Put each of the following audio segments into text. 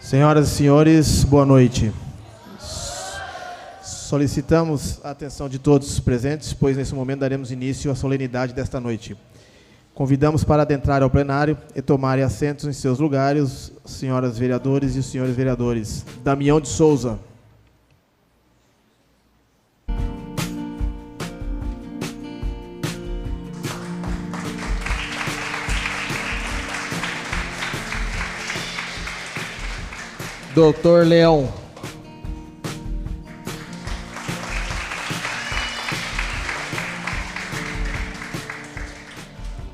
Senhoras e senhores, boa noite. Solicitamos a atenção de todos os presentes, pois nesse momento daremos início à solenidade desta noite. Convidamos para adentrar ao plenário e tomarem assentos em seus lugares, as senhoras vereadores e os senhores vereadores. Damião de Souza. Doutor Leão.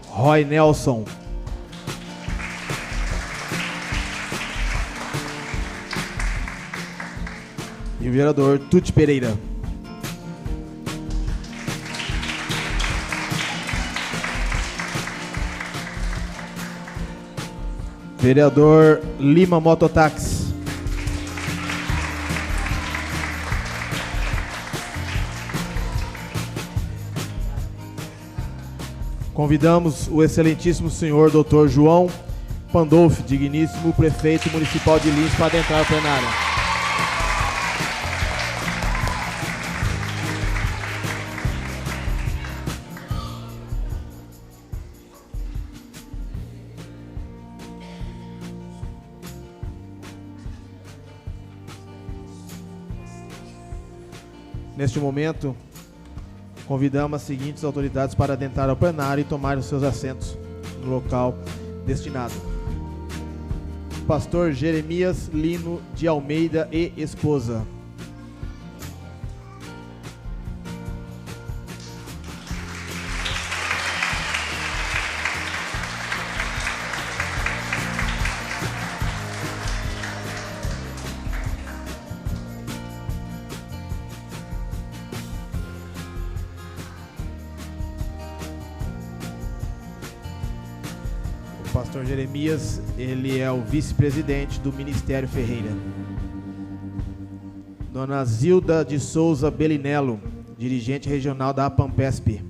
Roy Nelson. E o vereador Tuti Pereira. Vereador Lima Mototáxi. Convidamos o excelentíssimo senhor Dr. João Pandolfi, digníssimo prefeito municipal de Lins, para adentrar ao plenário. Neste momento, convidamos as seguintes autoridades para adentrar ao plenário e tomar os seus assentos no local destinado. Pastor Jeremias Lino de Almeida e esposa. Pastor Jeremias, ele é o vice-presidente do Ministério Ferreira. Dona Zilda de Souza Belinello, dirigente regional da APAMPESP.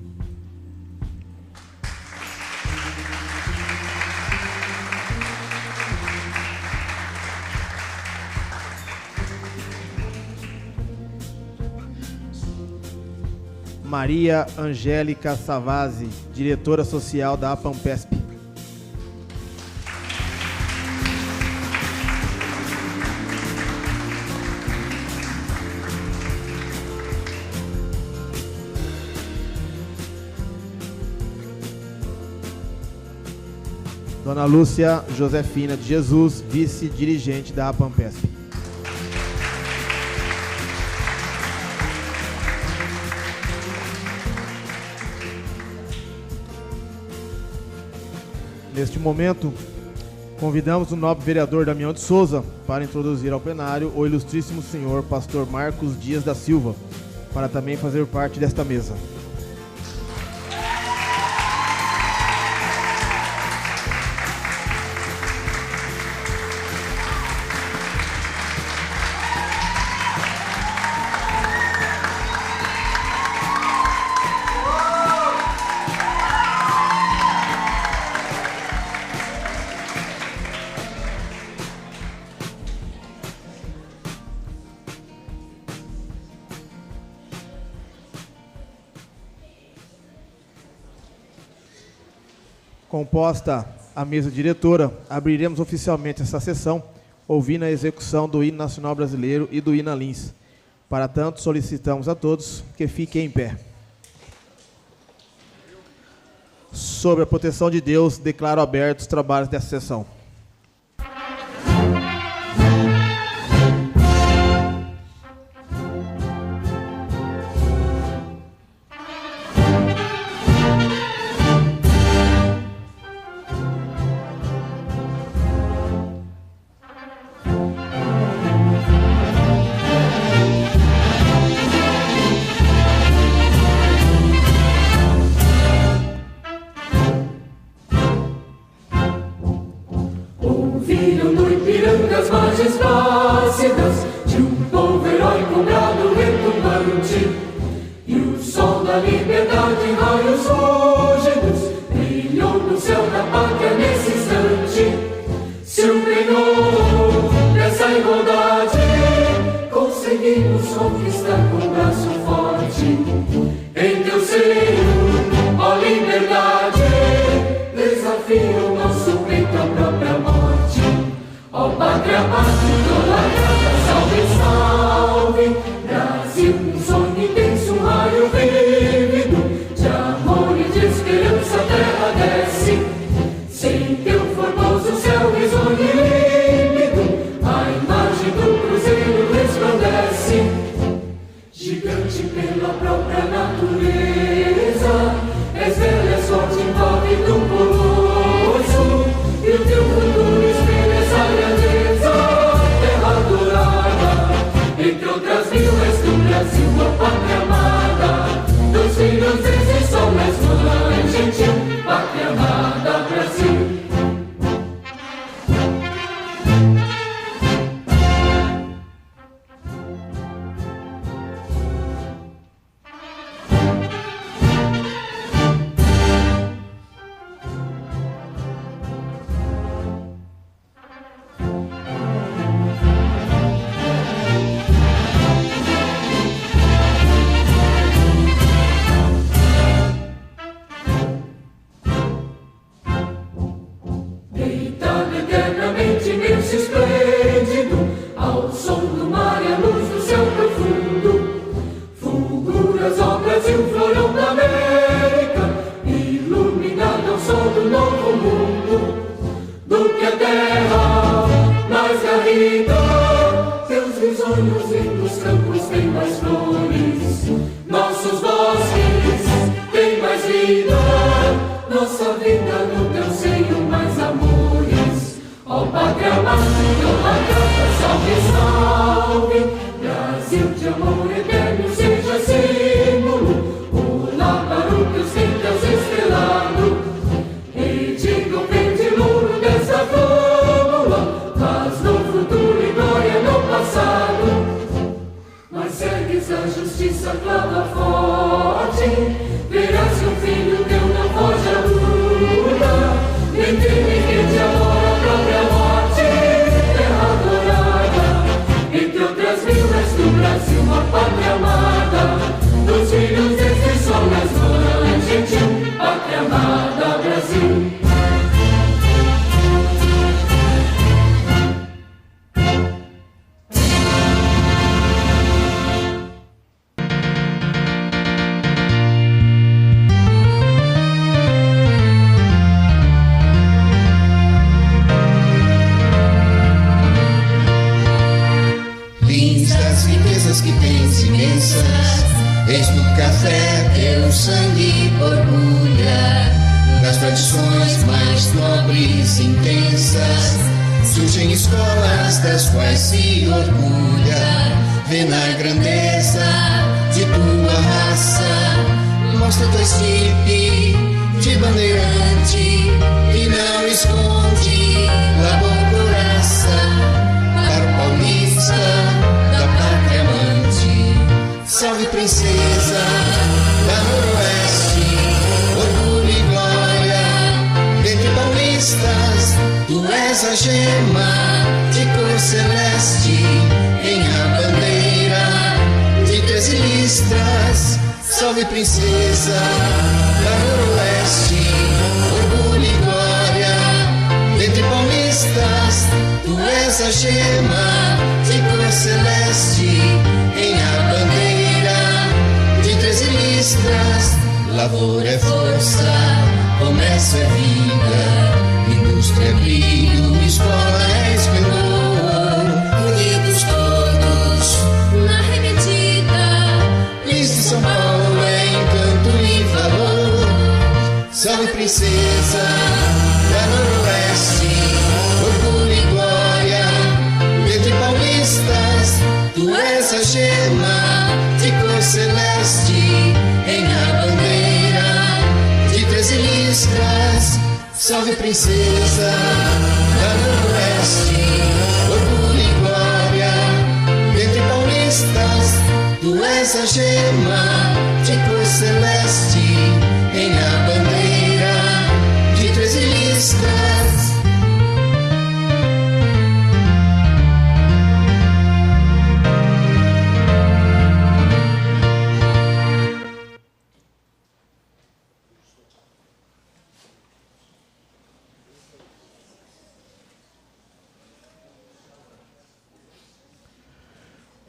Maria Angélica Savazzi, diretora social da APAMPESP. Dona Lúcia Josefina de Jesus, vice-dirigente da APAMPESP. Neste momento, convidamos o nobre vereador Damião de Souza para introduzir ao plenário o ilustríssimo senhor pastor Marcos Dias da Silva, para também fazer parte desta mesa. Composta a mesa diretora, abriremos oficialmente essa sessão, ouvindo a execução do hino nacional brasileiro e do hino Lins. Para tanto, solicitamos a todos que fiquem em pé. Sob a proteção de Deus, declaro abertos os trabalhos dessa sessão. conquistar com o braço forte. Em teu seio, ó liberdade, desafia o nosso peito à própria morte. Ó pátria amada, idolatrada, salve, salve, Brasil, um sonho intenso, um raio vívido, de amor e de esperança a terra desce. Sem teu formoso céu risonho e límpido, a imagem do cruzeiro resplandece. Gigante pela própria natureza, és bela, és forte, impávido, poroso, e o teu futuro espelha essa grandeza, terra adorada. Entre outras mil és do Brasil, a pátria amada, dos filhos desse sol, és mãe gentil, pátria amada, Brasil. Salve princesa da Noroeste, orgulho e glória, dentre paulistas, tu és a gema de cor celeste, em a bandeira de 13 listas.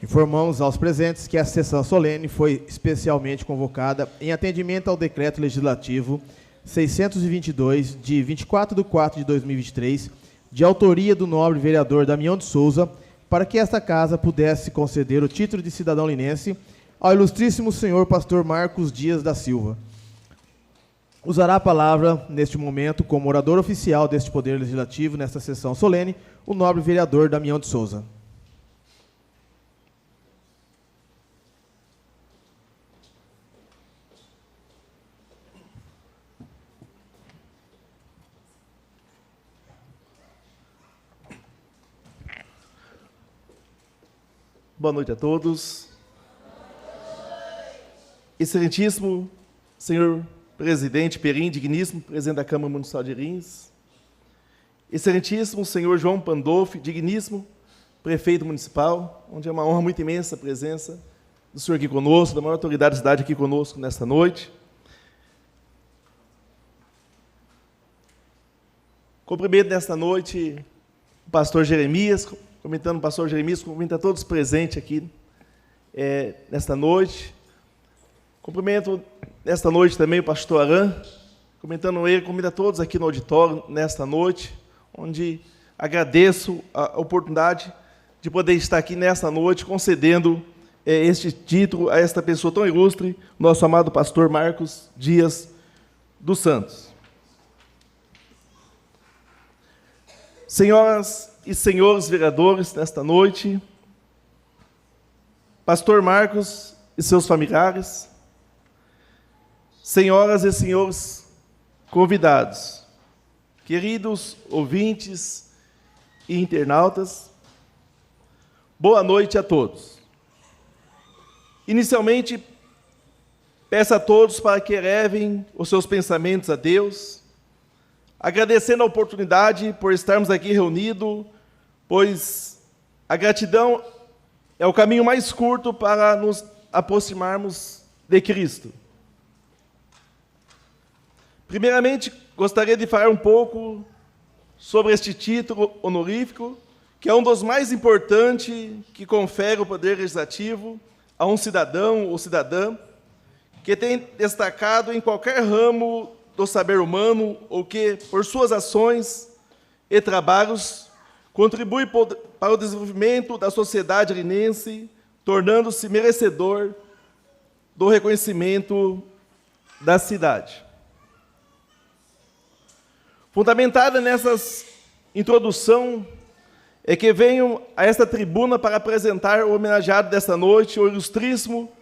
Informamos aos presentes que a sessão solene foi especialmente convocada em atendimento ao Decreto Legislativo 622, de 24/4/2023, de autoria do nobre vereador Damião de Souza, para que esta Casa pudesse conceder o título de cidadão linense ao ilustríssimo senhor pastor Marcos Dias da Silva. Usará a palavra, neste momento, como orador oficial deste Poder Legislativo, nesta sessão solene, o nobre vereador Damião de Souza. Boa noite a todos. Excelentíssimo senhor presidente Perim, digníssimo presidente da Câmara Municipal de Rins. Excelentíssimo senhor João Pandolfi, digníssimo prefeito municipal, onde é uma honra muito imensa a presença do senhor aqui conosco, da maior autoridade da cidade aqui conosco nesta noite. Cumprimento nesta noite o pastor Jeremias, comentando o pastor Jeremias, cumprimento a todos presentes aqui nesta noite. Cumprimento nesta noite também o pastor Aran, comentando ele, cumprimento a todos aqui no auditório nesta noite, onde agradeço a oportunidade de poder estar aqui nesta noite, concedendo este título a esta pessoa tão ilustre, nosso amado pastor Marcos Dias dos Santos. Senhoras e senhores vereadores, nesta noite, pastor Marcos e seus familiares, senhoras e senhores convidados, queridos ouvintes e internautas, boa noite a todos. Inicialmente, peço a todos para que elevem os seus pensamentos a Deus, agradecendo a oportunidade por estarmos aqui reunidos, pois a gratidão é o caminho mais curto para nos aproximarmos de Cristo. Primeiramente, gostaria de falar um pouco sobre este título honorífico, que é um dos mais importantes que confere o Poder Legislativo a um cidadão ou cidadã que tem destacado em qualquer ramo do saber humano ou que, por suas ações e trabalhos, contribui para o desenvolvimento da sociedade linense, tornando-se merecedor do reconhecimento da cidade. Fundamentada nessa introdução é que venho a esta tribuna para apresentar o homenageado desta noite, o ilustríssimo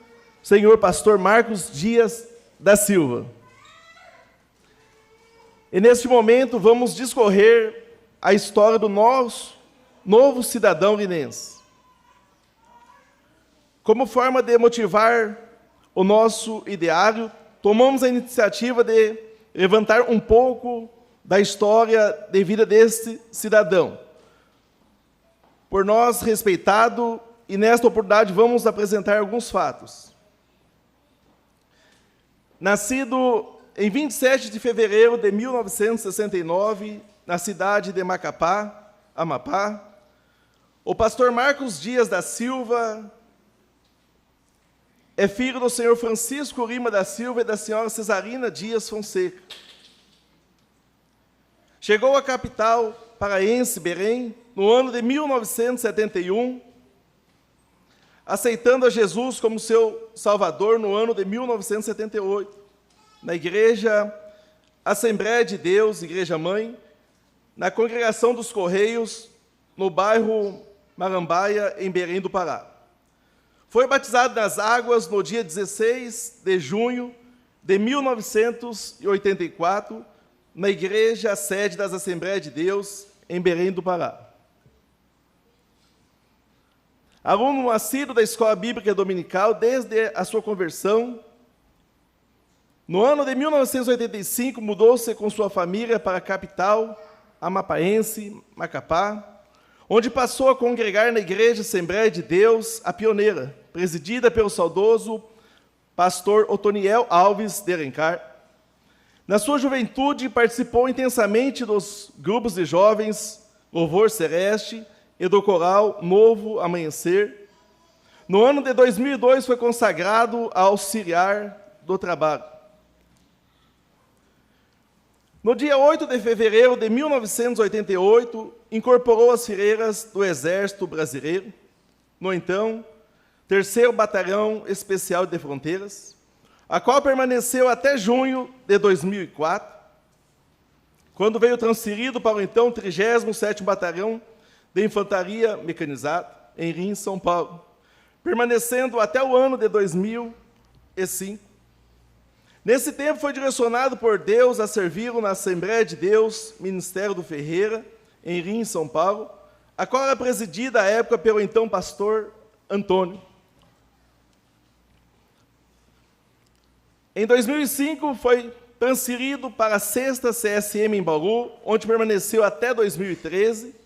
senhor pastor Marcos Dias da Silva. E neste momento vamos discorrer a história do nosso novo cidadão linense. Como forma de motivar o nosso ideário, tomamos a iniciativa de levantar um pouco da história de vida deste cidadão, por nós respeitado, e nesta oportunidade vamos apresentar alguns fatos. Nascido em 27 de fevereiro de 1969, na cidade de Macapá, Amapá, o pastor Marcos Dias da Silva é filho do senhor Francisco Lima da Silva e da senhora Cesarina Dias Fonseca. Chegou à capital paraense, Belém, no ano de 1971, aceitando a Jesus como seu Salvador no ano de 1978, na Igreja Assembleia de Deus, Igreja Mãe, na Congregação dos Correios, no bairro Marambaia, em Belém do Pará. Foi batizado nas águas no dia 16 de junho de 1984, na Igreja Sede das Assembleias de Deus, em Belém do Pará. Aluno assíduo da Escola Bíblica Dominical desde a sua conversão, no ano de 1985, mudou-se com sua família para a capital amapaense, Macapá, onde passou a congregar na Igreja Assembleia de Deus, a pioneira, presidida pelo saudoso pastor Otoniel Alves de Alencar. Na sua juventude, participou intensamente dos grupos de jovens Louvor Celeste e do coral Novo Amanhecer. No ano de 2002 foi consagrado a auxiliar do trabalho. No dia 8 de fevereiro de 1988, incorporou as fileiras do Exército Brasileiro, no então 3º Batalhão Especial de Fronteiras, a qual permaneceu até junho de 2004, quando veio transferido para o então 37º Batalhão de Infantaria Mecanizada, em Rins, São Paulo, permanecendo até o ano de 2005. Nesse tempo foi direcionado por Deus a servi-lo na Assembleia de Deus, Ministério do Ferreira, em Rins, São Paulo, a qual era presidida à época pelo então pastor Antônio. Em 2005 foi transferido para a 6ª CSM em Bauru, onde permaneceu até 2013,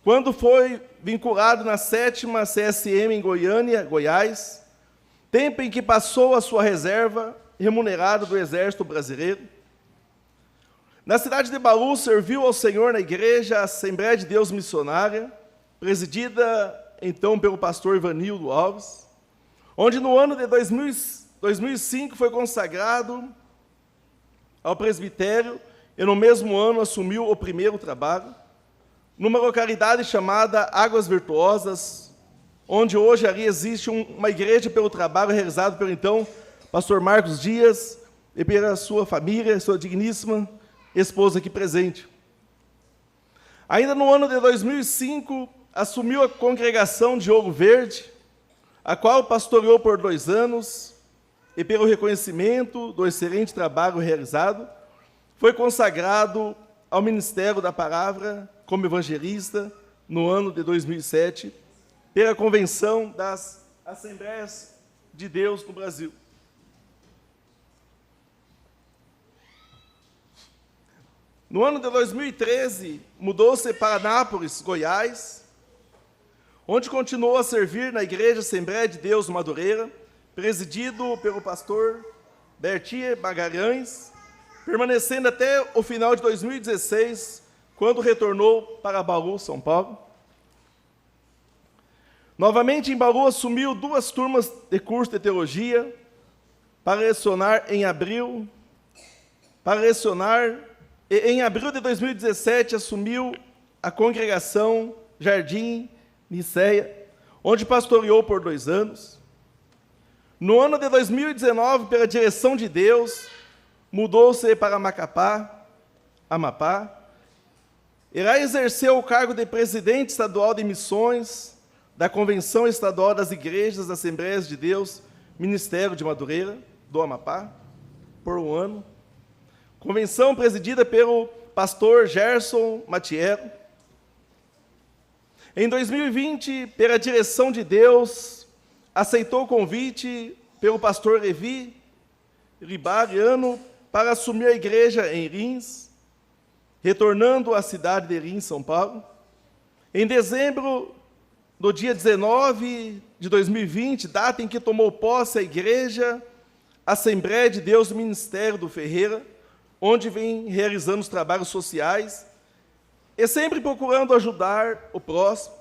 quando foi vinculado na 7ª CSM em Goiânia, Goiás, tempo em que passou a sua reserva remunerado do Exército Brasileiro. Na cidade de Bauru, serviu ao Senhor na igreja Assembleia de Deus Missionária, presidida então pelo pastor Ivanildo Alves, onde no ano de 2005 foi consagrado ao presbitério e no mesmo ano assumiu o primeiro trabalho, numa localidade chamada Águas Virtuosas, onde hoje ali existe uma igreja pelo trabalho realizado pelo então pastor Marcos Dias e pela sua família, sua digníssima esposa aqui presente. Ainda no ano de 2005, assumiu a congregação de Ouro Verde, a qual pastoreou por 2 anos, e pelo reconhecimento do excelente trabalho realizado, foi consagrado ao Ministério da Palavra como evangelista no ano de 2007, pela Convenção das Assembleias de Deus no Brasil. No ano de 2013, mudou-se para Anápolis, Goiás, onde continuou a servir na Igreja Assembleia de Deus Madureira, presidido pelo pastor Bertier Magalhães, permanecendo até o final de 2016, quando retornou para Bauru, São Paulo. Novamente em Bauru, assumiu 2 turmas de curso de teologia, para lecionar em abril, e em abril de 2017 assumiu a congregação Jardim Nicéia, onde pastoreou por 2 anos. No ano de 2019, pela direção de Deus, mudou-se para Macapá, Amapá, e lá exerceu o cargo de presidente estadual de missões da Convenção Estadual das Igrejas das Assembleias de Deus, Ministério de Madureira, do Amapá, por 1 ano. Convenção presidida pelo pastor Gerson Matiero. Em 2020, pela direção de Deus, aceitou o convite pelo pastor Levi Ribariano para assumir a igreja em Rins, retornando à cidade de Rins, São Paulo. Em dezembro, no dia 19 de 2020, data em que tomou posse a igreja Assembleia de Deus do Ministério do Ferreira, onde vem realizando os trabalhos sociais e sempre procurando ajudar o próximo.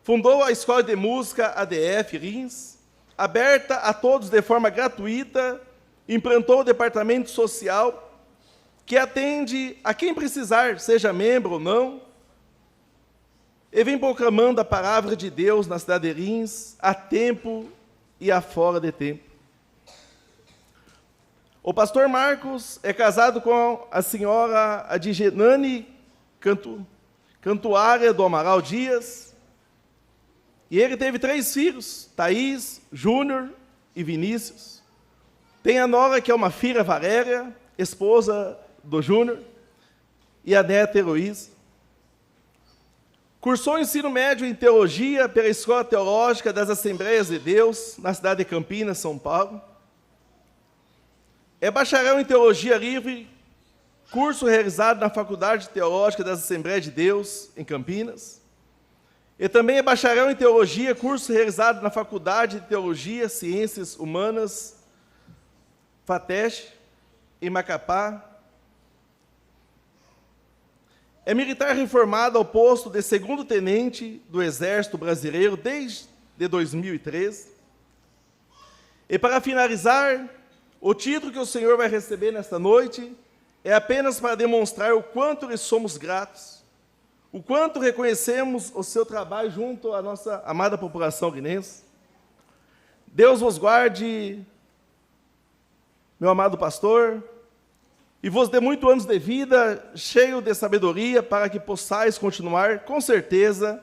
Fundou a Escola de Música ADF Rins, aberta a todos de forma gratuita, implantou o departamento social, que atende a quem precisar, seja membro ou não, e vem proclamando a palavra de Deus na cidade de Rins, a tempo e a fora de tempo. O pastor Marcos é casado com a senhora Adigenane Cantuária do Amaral Dias, e ele teve 3 filhos, Thaís, Júnior e Vinícius. Tem a nora, que é uma filha Valéria, esposa do Júnior, e a neta Heloísa. Cursou ensino médio em teologia pela Escola Teológica das Assembleias de Deus, na cidade de Campinas, São Paulo. É bacharel em teologia livre, curso realizado na Faculdade Teológica das Assembleias de Deus, em Campinas. E também é bacharel em teologia, curso realizado na Faculdade de Teologia, Ciências Humanas, FATESH, em Macapá. É militar reformado ao posto de 2º tenente do Exército Brasileiro desde de 2013. E para finalizar, o título que o senhor vai receber nesta noite é apenas para demonstrar o quanto lhe somos gratos, o quanto reconhecemos o seu trabalho junto à nossa amada população linense. Deus vos guarde, meu amado pastor, e vos dê muitos anos de vida, cheio de sabedoria, para que possais continuar, com certeza,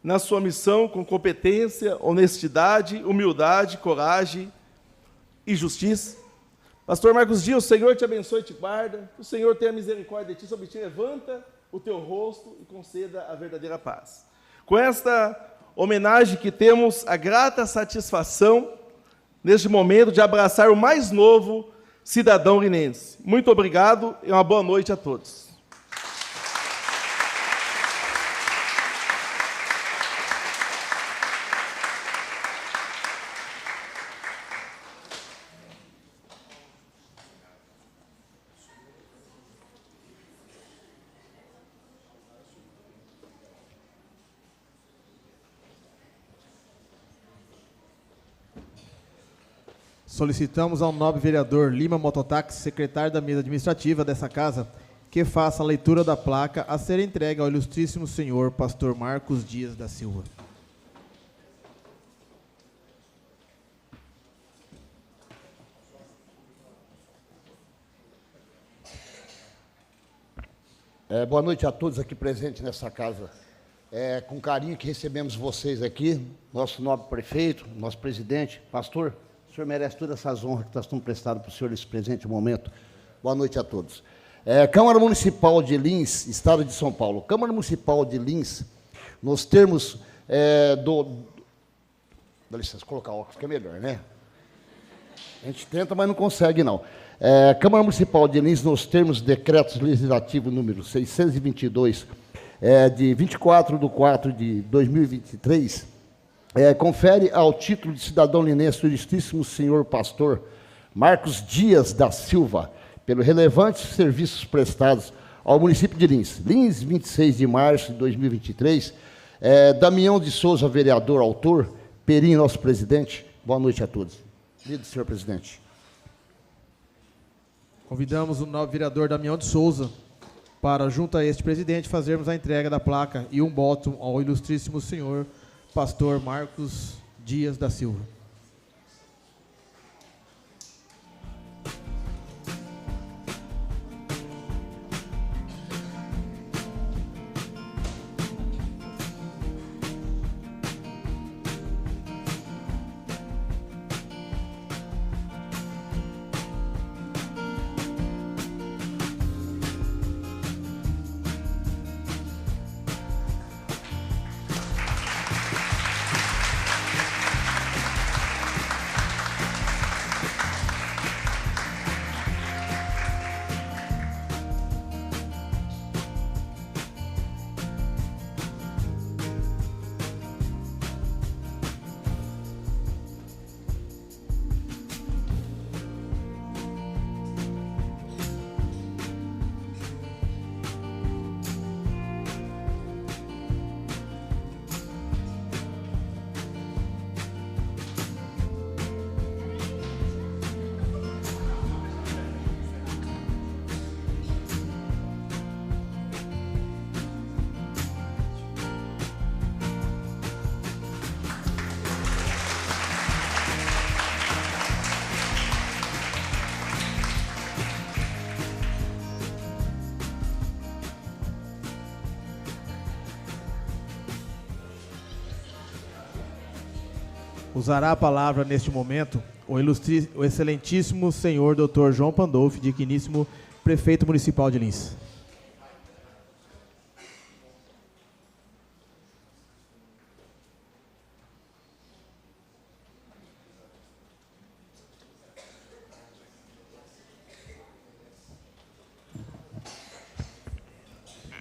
na sua missão, com competência, honestidade, humildade, coragem e justiça. Pastor Marcos Dias, o Senhor te abençoe e te guarda, o Senhor tenha misericórdia de ti, sobre ti levanta o teu rosto e conceda a verdadeira paz. Com esta homenagem que temos a grata satisfação, neste momento, de abraçar o mais novo cidadão linense. Muito obrigado e uma boa noite a todos. Solicitamos ao nobre vereador Lima Mototáxi, secretário da mesa administrativa dessa casa, que faça a leitura da placa a ser entregue ao ilustríssimo senhor pastor Marcos Dias da Silva. Boa noite a todos aqui presentes nessa casa. Com carinho que recebemos vocês aqui, nosso nobre prefeito, nosso presidente, pastor. O senhor merece todas essas honras que estão prestadas para o senhor nesse presente momento. Boa noite a todos. Câmara Municipal de Lins, Estado de São Paulo. Câmara Municipal de Lins, nos termos Dá licença, colocar óculos que é melhor, né? A gente tenta, mas não consegue, não. Câmara Municipal de Lins, nos termos do decreto legislativo número 622, de 24/4/2023, confere ao título de cidadão linense o ilustríssimo senhor pastor Marcos Dias da Silva, pelos relevantes serviços prestados ao município de Lins. Lins, 26 de março de 2023. Damião de Souza, vereador, autor. Perim, nosso presidente. Boa noite a todos. Lido, senhor presidente. Convidamos o nobre vereador Damião de Souza para, junto a este presidente, fazermos a entrega da placa e um bótum ao ilustríssimo senhor pastor Marcos Dias da Silva. Usará a palavra neste momento o excelentíssimo senhor Dr. João Pandolfi, digníssimo prefeito municipal de Lins.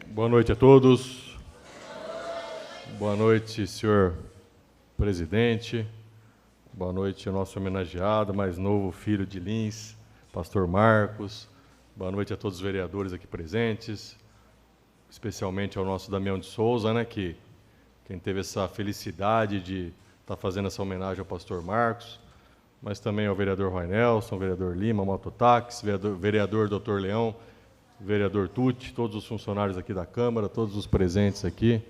Boa noite a todos. Boa noite, senhor presidente. Boa noite ao nosso homenageado, mais novo filho de Lins, pastor Marcos. Boa noite a todos os vereadores aqui presentes, especialmente ao nosso Damião de Souza, né, que quem teve essa felicidade de estar fazendo essa homenagem ao pastor Marcos, mas também ao vereador Roy Nelson, vereador Lima, Mototáxi, vereador Dr. Leão, vereador Tucci, todos os funcionários aqui da Câmara, todos os presentes aqui,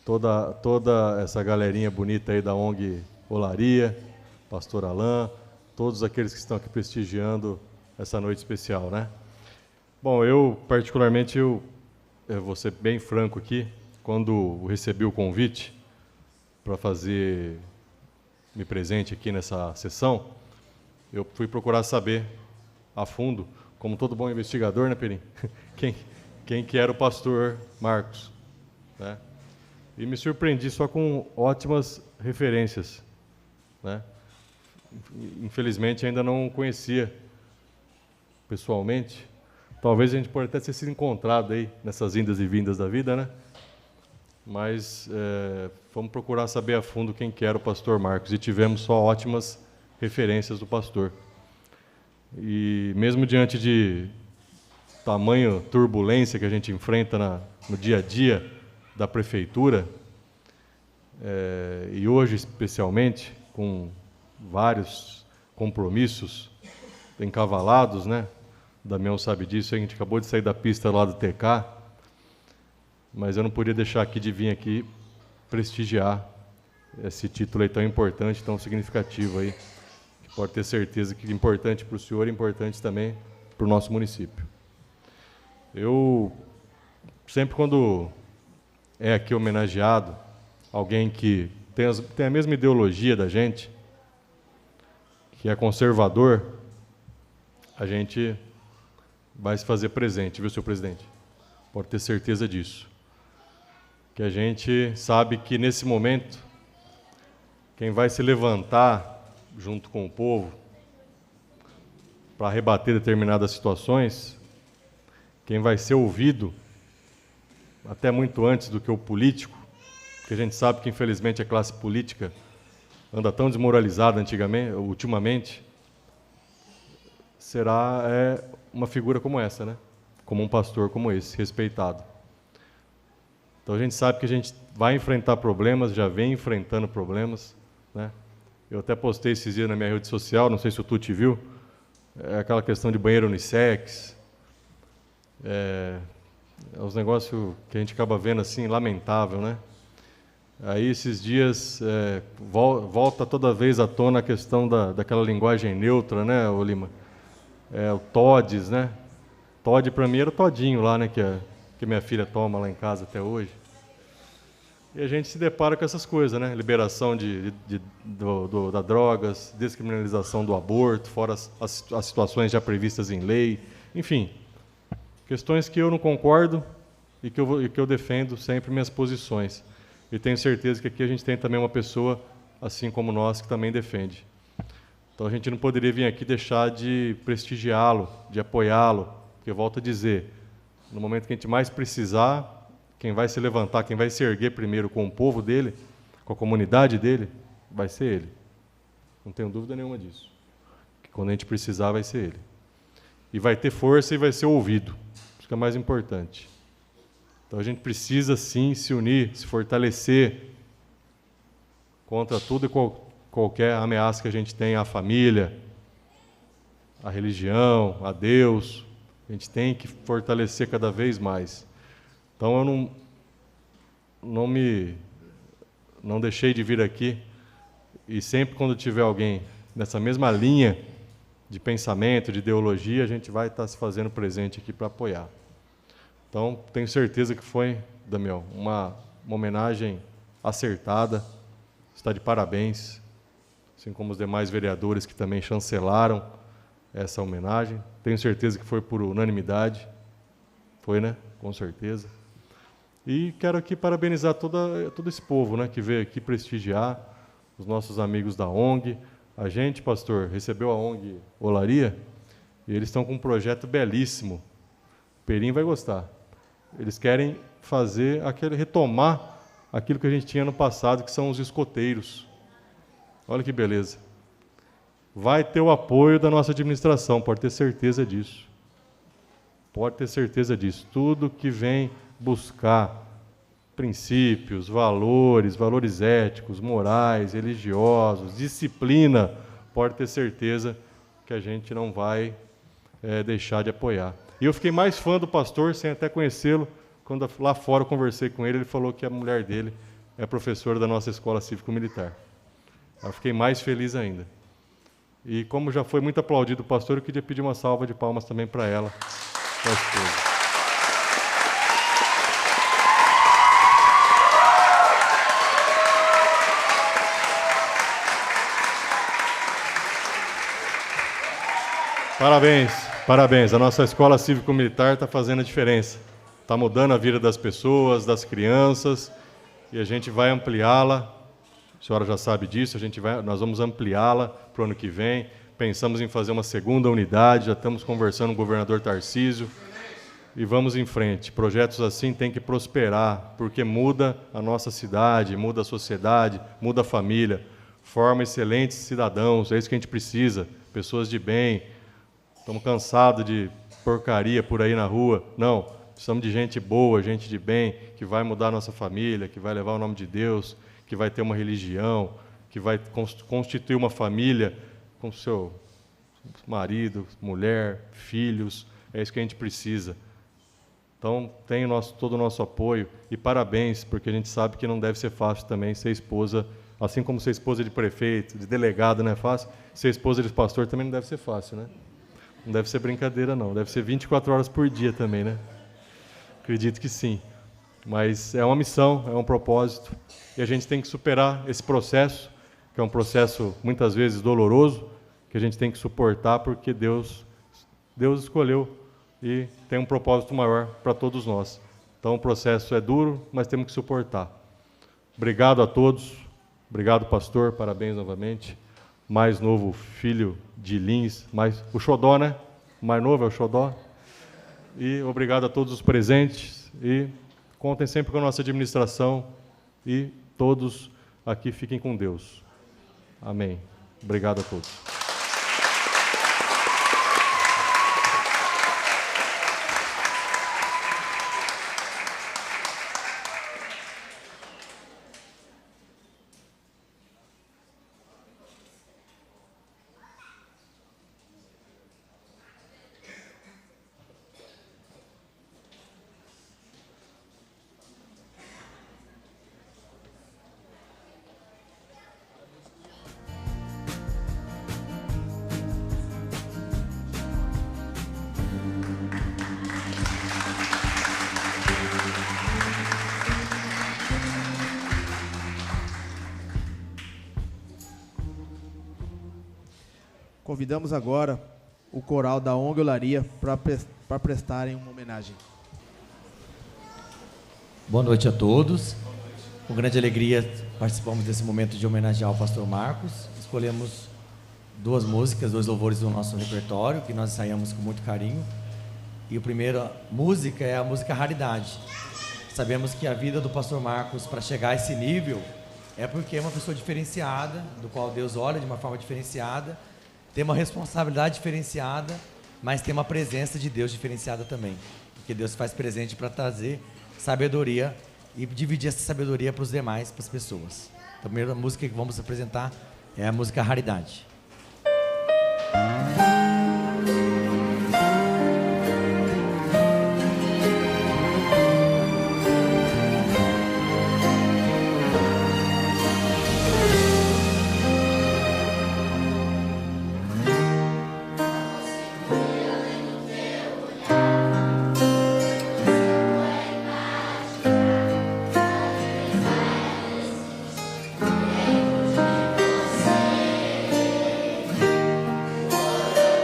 toda essa galerinha bonita aí da ONG Olaria, pastor Alain, todos aqueles que estão aqui prestigiando essa noite especial, né? Bom, eu particularmente, eu vou ser bem franco aqui, quando recebi o convite para me presente aqui nessa sessão, eu fui procurar saber a fundo, como todo bom investigador, né, Perim? Quem que era o pastor Marcos, né? E me surpreendi só com ótimas referências, né? Infelizmente, ainda não conhecia pessoalmente. Talvez a gente pode até ter se encontrado aí nessas indas e vindas da vida, né? Mas fomos procurar saber a fundo quem que era o pastor Marcos e tivemos só ótimas referências do pastor. E mesmo diante de tamanho turbulência que a gente enfrenta no dia a dia da prefeitura, e hoje especialmente, com vários compromissos encavalados, né? O Damião sabe disso, a gente acabou de sair da pista lá do TK, mas eu não podia deixar aqui de vir aqui prestigiar esse título aí tão importante, tão significativo aí, que pode ter certeza que é importante para o senhor e importante também para o nosso município. Eu, sempre quando é aqui homenageado alguém que tem a mesma ideologia da gente, que é conservador, a gente vai se fazer presente, viu, senhor presidente? Pode ter certeza disso. Que a gente sabe que, nesse momento, quem vai se levantar junto com o povo para rebater determinadas situações, quem vai ser ouvido, até muito antes do que o político, porque a gente sabe que, infelizmente, a classe política anda tão desmoralizada ultimamente, será uma figura como essa, né? Como um pastor como esse, respeitado. Então a gente sabe que a gente vai enfrentar problemas, já vem enfrentando problemas, né? Eu até postei esses dias na minha rede social, não sei se o Tuti viu, aquela questão de banheiro unissex, os negócios que a gente acaba vendo assim, lamentável, né? Aí esses dias volta toda vez à tona a questão daquela linguagem neutra, né, ô Lima? O TODES, né? TOD para mim era o todinho lá, né, que minha filha toma lá em casa até hoje. E a gente se depara com essas coisas, né? Liberação da drogas, descriminalização do aborto, fora as situações já previstas em lei, enfim, questões que eu não concordo e que eu defendo sempre minhas posições. E tenho certeza que aqui a gente tem também uma pessoa, assim como nós, que também defende. Então a gente não poderia vir aqui deixar de prestigiá-lo, de apoiá-lo, porque eu volto a dizer, no momento que a gente mais precisar, quem vai se levantar, quem vai se erguer primeiro com o povo dele, com a comunidade dele, vai ser ele. Não tenho dúvida nenhuma disso. Que quando a gente precisar, vai ser ele. E vai ter força e vai ser ouvido. Isso que é mais importante. Então a gente precisa, sim, se unir, se fortalecer contra tudo e qualquer ameaça que a gente tem à família, à religião, a Deus. A gente tem que fortalecer cada vez mais. Então eu não deixei de vir aqui, e sempre quando tiver alguém nessa mesma linha de pensamento, de ideologia, a gente vai estar se fazendo presente aqui para apoiar. Então, tenho certeza que foi, Damião, uma homenagem acertada, está de parabéns, assim como os demais vereadores que também chancelaram essa homenagem. Tenho certeza que foi por unanimidade, foi, né? Com certeza. E quero aqui parabenizar todo esse povo, né, que veio aqui prestigiar, os nossos amigos da ONG. A gente, pastor, recebeu a ONG Olaria, e eles estão com um projeto belíssimo. O Perim vai gostar. Eles querem retomar aquilo que a gente tinha no passado, que são os escoteiros. Olha que beleza. Vai ter o apoio da nossa administração, pode ter certeza disso. Pode ter certeza disso. Tudo que vem buscar princípios, valores éticos, morais, religiosos, disciplina, pode ter certeza que a gente não vai deixar de apoiar. E eu fiquei mais fã do pastor, sem até conhecê-lo, quando lá fora eu conversei com ele falou que a mulher dele é professora da nossa escola cívico-militar. Eu fiquei mais feliz ainda. E como já foi muito aplaudido o pastor, eu queria pedir uma salva de palmas também para ela, para a esposa. Parabéns, parabéns. A nossa escola cívico-militar está fazendo a diferença. Está mudando a vida das pessoas, das crianças, e a gente vai ampliá-la. A senhora já sabe disso, nós vamos ampliá-la para o ano que vem. Pensamos em fazer uma segunda unidade, já estamos conversando com o governador Tarcísio, e vamos em frente. Projetos assim têm que prosperar, porque muda a nossa cidade, muda a sociedade, muda a família, forma excelentes cidadãos, é isso que a gente precisa, pessoas de bem. Estamos cansados de porcaria por aí na rua. Não, precisamos de gente boa, gente de bem, que vai mudar a nossa família, que vai levar o nome de Deus, que vai ter uma religião, que vai constituir uma família com seu marido, mulher, filhos. É isso que a gente precisa. Então, tem todo o nosso apoio e parabéns, porque a gente sabe que não deve ser fácil também ser esposa, assim como ser esposa de prefeito, de delegado não é fácil, ser esposa de pastor também não deve ser fácil, né? Não deve ser brincadeira, não. Deve ser 24 horas por dia também, né? Acredito que sim. Mas é uma missão, é um propósito. E a gente tem que superar esse processo, que é um processo muitas vezes doloroso, que a gente tem que suportar porque Deus escolheu e tem um propósito maior para todos nós. Então o processo é duro, mas temos que suportar. Obrigado a todos. Obrigado, pastor. Parabéns novamente. Mais novo filho de Lins, o Xodó, né? O mais novo é o Xodó. E obrigado a todos os presentes. E contem sempre com a nossa administração. E todos aqui fiquem com Deus. Amém. Obrigado a todos. Convidamos agora o coral da ONG Olaria para prestarem uma homenagem. Boa noite a todos. Com grande alegria participamos desse momento de homenagear o pastor Marcos. Escolhemos 2 músicas, 2 louvores do nosso repertório, que nós ensaiamos com muito carinho. E a primeira música é a música Raridade. Sabemos que a vida do pastor Marcos, para chegar a esse nível, é porque é uma pessoa diferenciada, do qual Deus olha de uma forma diferenciada, tem uma responsabilidade diferenciada, mas tem uma presença de Deus diferenciada também. Porque Deus faz presente para trazer sabedoria e dividir essa sabedoria para os demais, para as pessoas. Então, a primeira música que vamos apresentar é a música Raridade. Você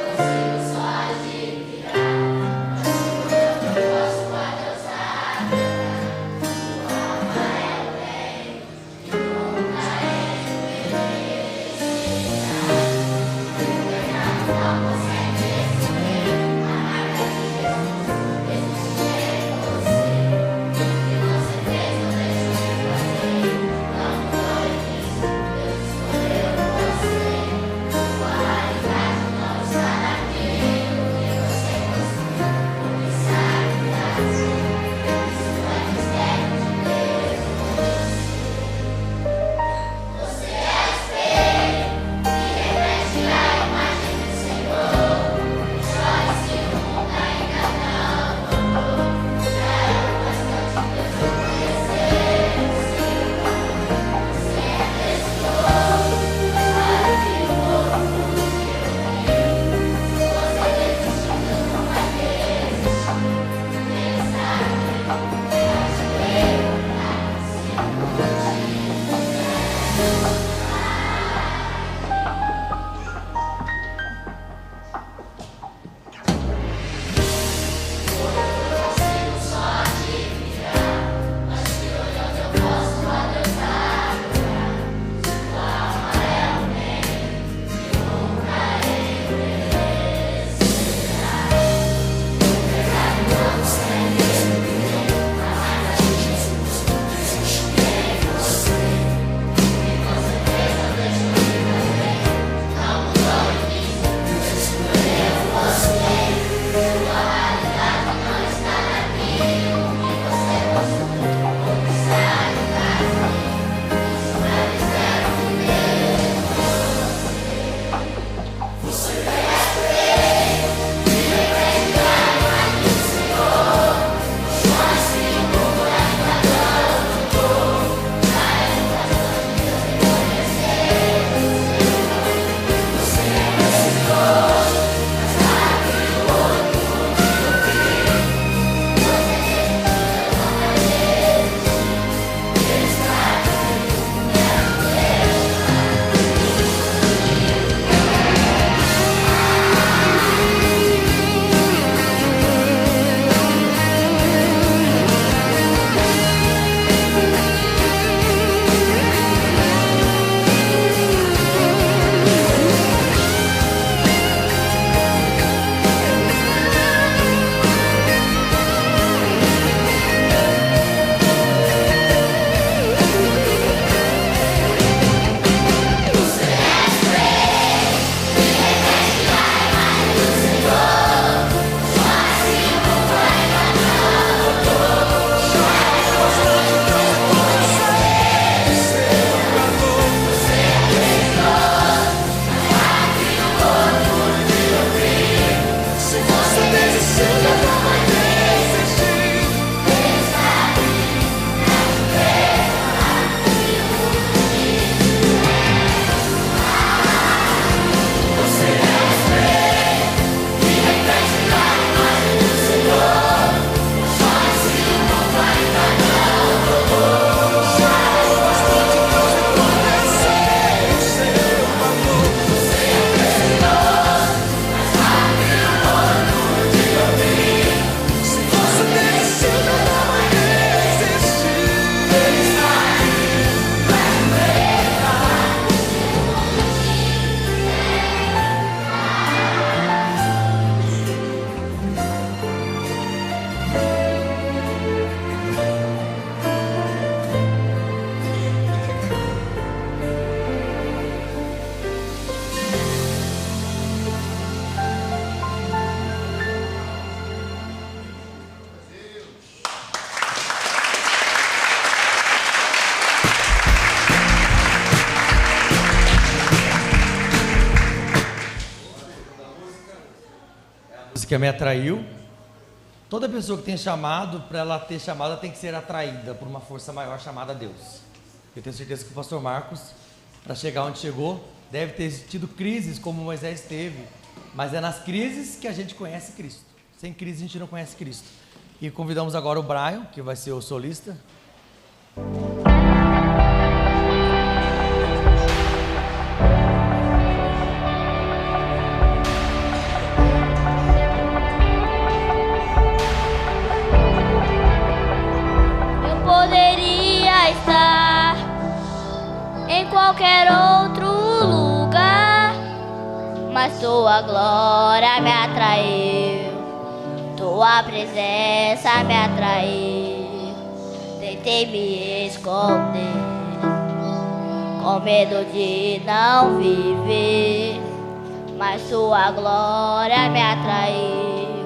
música Me Atraiu. Toda pessoa que tem chamado, para ela ter chamado, ela tem que ser atraída por uma força maior chamada Deus. Eu tenho certeza que o pastor Marcos, para chegar onde chegou, deve ter tido crises como Moisés teve, mas é nas crises que a gente conhece Cristo. Sem crise a gente não conhece Cristo. E convidamos agora o Brian, que vai ser o solista. Eu poderia estar em qualquer outro lugar, mas tua glória me atraiu, tua presença me atraiu. Tentei me esconder, com medo de não viver, mas tua glória me atraiu,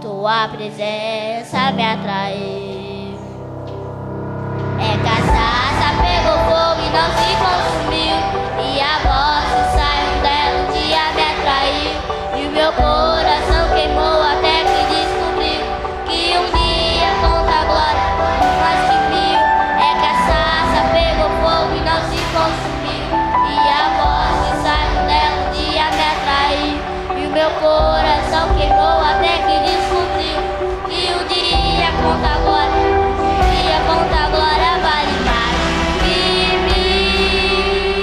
tua presença me atraiu. É cachaça, pegou fogo e não se consumiu, e a voz que saiu dela um dia me atraiu, e o meu coração queimou até que descobriu que um dia conta a glória mais que mil. É cachaça, pegou fogo e não se consumiu, e a voz que saiu dela um dia me atraiu, e o meu coração queimou até que descobriu que um dia conta a glória, um dia conta a glória vale mais que mil.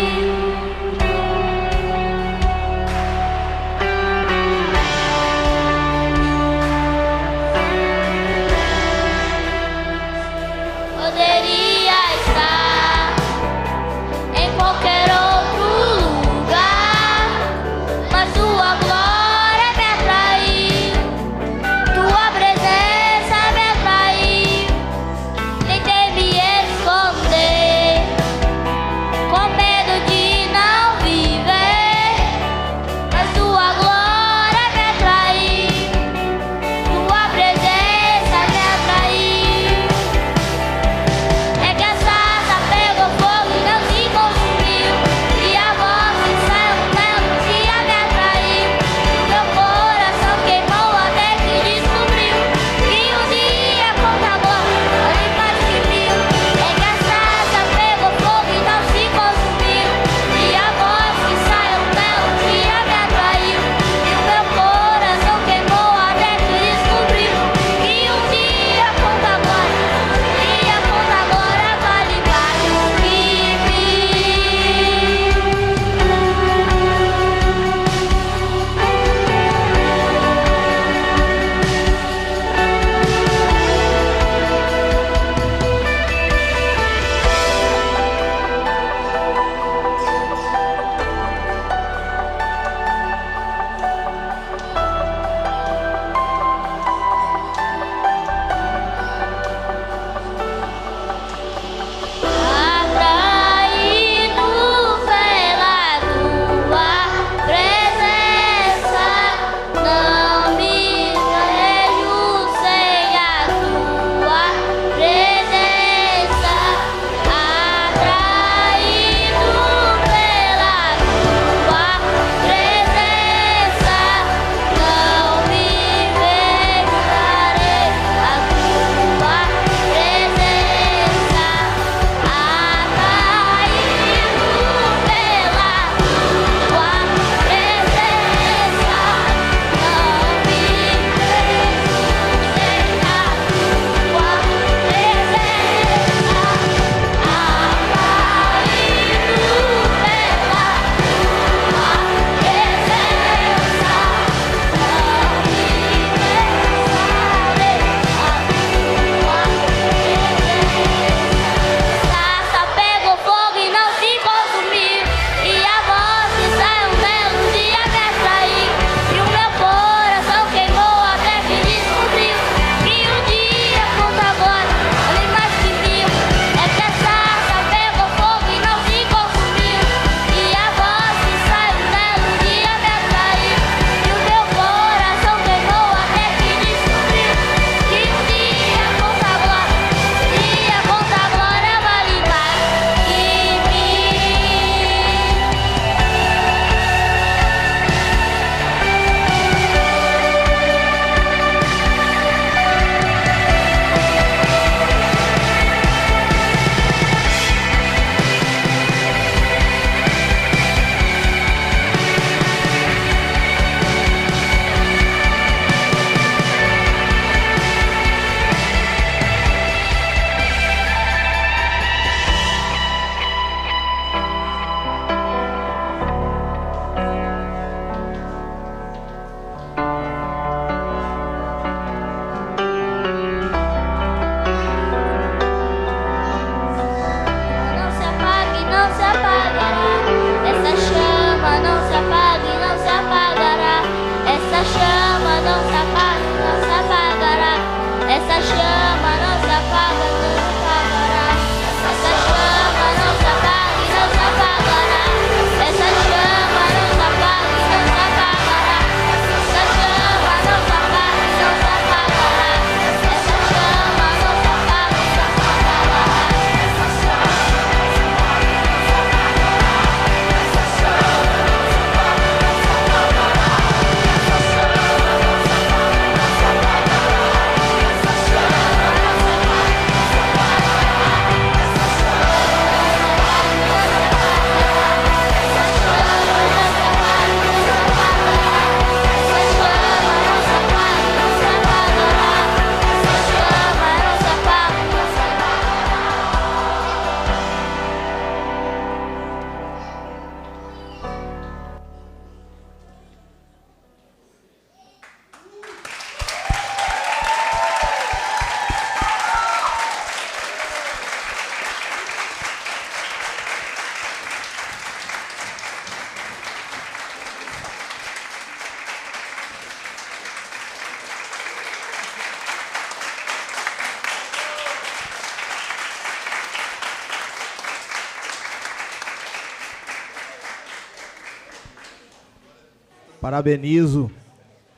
Parabenizo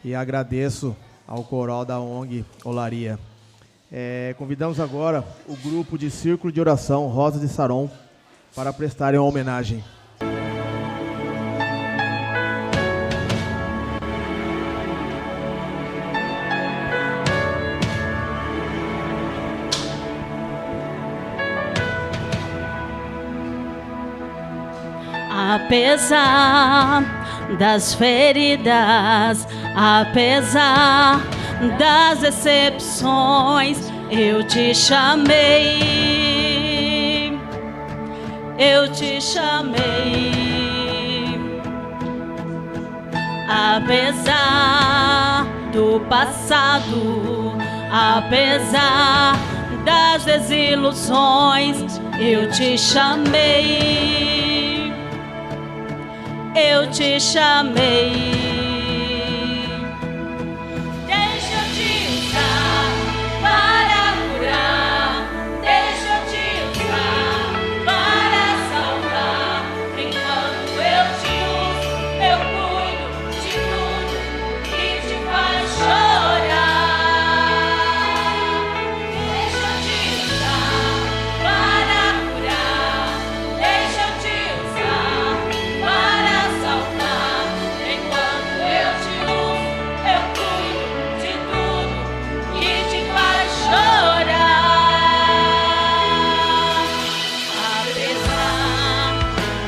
e agradeço ao coral da ONG Olaria. Convidamos agora o grupo de Círculo de Oração Rosa de Saron para prestarem uma homenagem. Apesar das feridas, apesar das decepções, eu te chamei, eu te chamei. Apesar do passado, apesar das desilusões, eu te chamei, eu te chamei. Deixa eu te usar para curar, deixa eu te usar para salvar. Enquanto eu te uso, eu cuido de tudo que te faz chorar. Deixa eu te usar para curar, deixa eu te usar para salvar. Enquanto eu te uso, eu cuido de tudo que te faz chorar. Apesar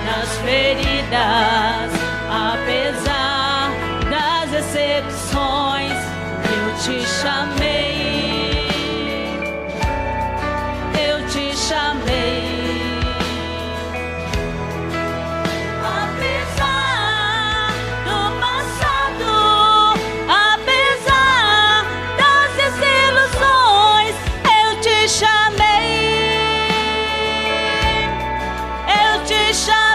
das feridas, apesar das decepções, eu te chamei, eu te chamei. Apesar do passado, apesar das desilusões, eu te chamei, eu te chamei.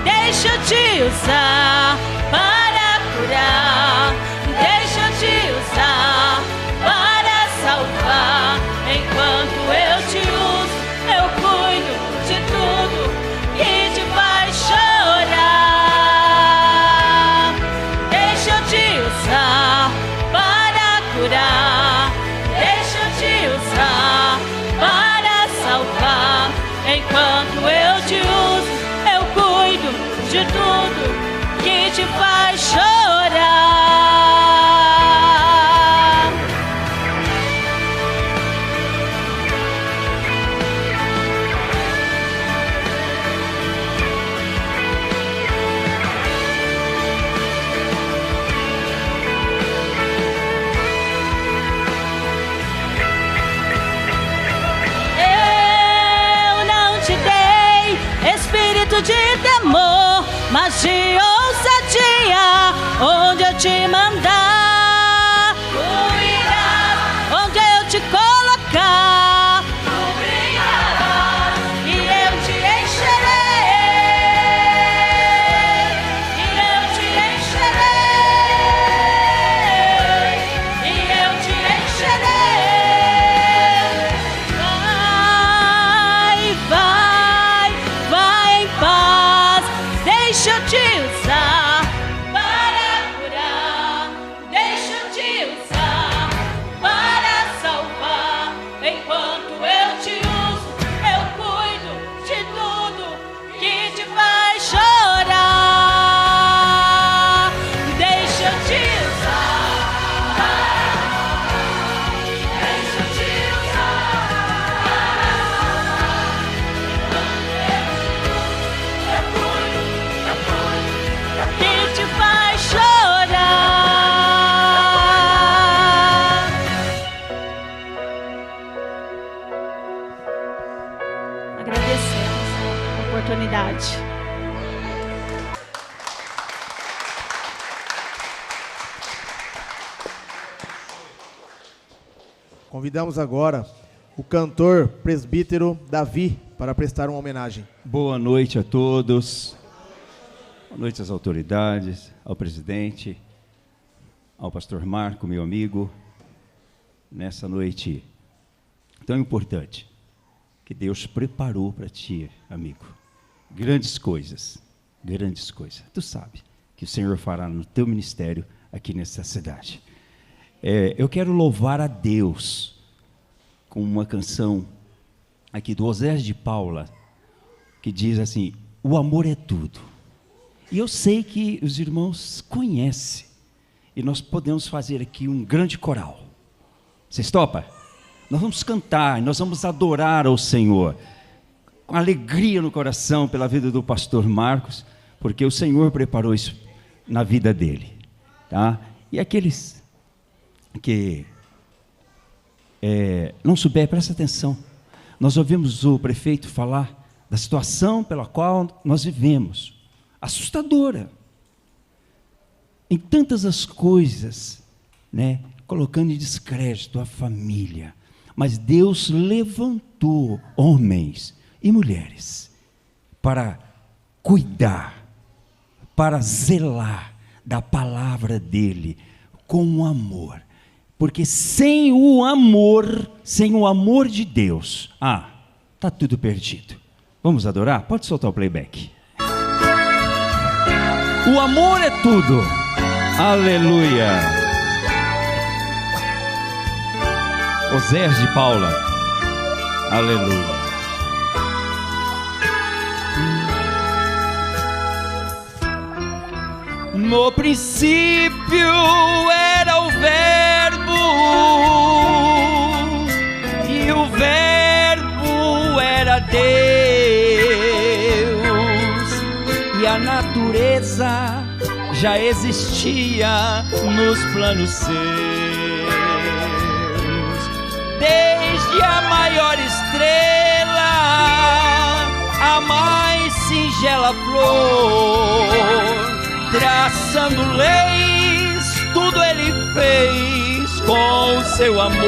Deixa eu te usar para curar, deixa eu te usar para salvar. Enquanto eu te uso, eu cuido de tudo que te faz chorar. Deixa eu te usar para curar, deixa eu te usar para salvar. Enquanto eu te uso, eu cuido de tudo que te faz chorar. Eu não te dei espírito de temor, mas de ousadia. Onde eu te mandar, tu irás. Onde eu te colocar, tu brilharás. E eu te encherei, e eu te encherei, e eu te encherei. Vai em paz. Deixa eu te usar para curar, deixa eu te usar para salvar. Enquanto eu te uso, eu cuido de tudo que te faz chorar. Deixa eu te usar para curar, deixa eu te usar para salvar. Enquanto eu te uso, eu cuido que te faz chorar. Agradecemos a oportunidade. Convidamos agora o cantor presbítero Davi para prestar uma homenagem. Boa noite a todos. Boa noite às autoridades, ao presidente, ao pastor Marco, meu amigo. Nessa noite tão importante que Deus preparou para ti, amigo. Grandes coisas. grandes coisas. Tu sabe que o Senhor fará no teu ministério aqui nessa cidade. Eu quero louvar a Deus com uma canção aqui do Osés de Paula, que diz assim: o amor é tudo. E eu sei que os irmãos conhecem, e nós podemos fazer aqui um grande coral. Vocês topam? Nós vamos cantar, nós vamos adorar ao Senhor, com alegria no coração pela vida do pastor Marcos, porque o Senhor preparou isso na vida dele, tá? E aqueles que não souber, presta atenção. Nós ouvimos o prefeito falar da situação pela qual nós vivemos, assustadora, em tantas as coisas, né, colocando em descrédito a família. Mas Deus levantou homens e mulheres para cuidar, para zelar da palavra dele com amor. Porque sem o amor de Deus, está tudo perdido. Vamos adorar? Pode soltar o playback. O amor é tudo. Aleluia. Osés de Paula. Aleluia. No princípio era o Verbo, e o Verbo era Deus, e a natureza já existia nos planos seus. Desde a maior estrela, a mais singela flor, traçando leis, tudo ele fez com seu amor.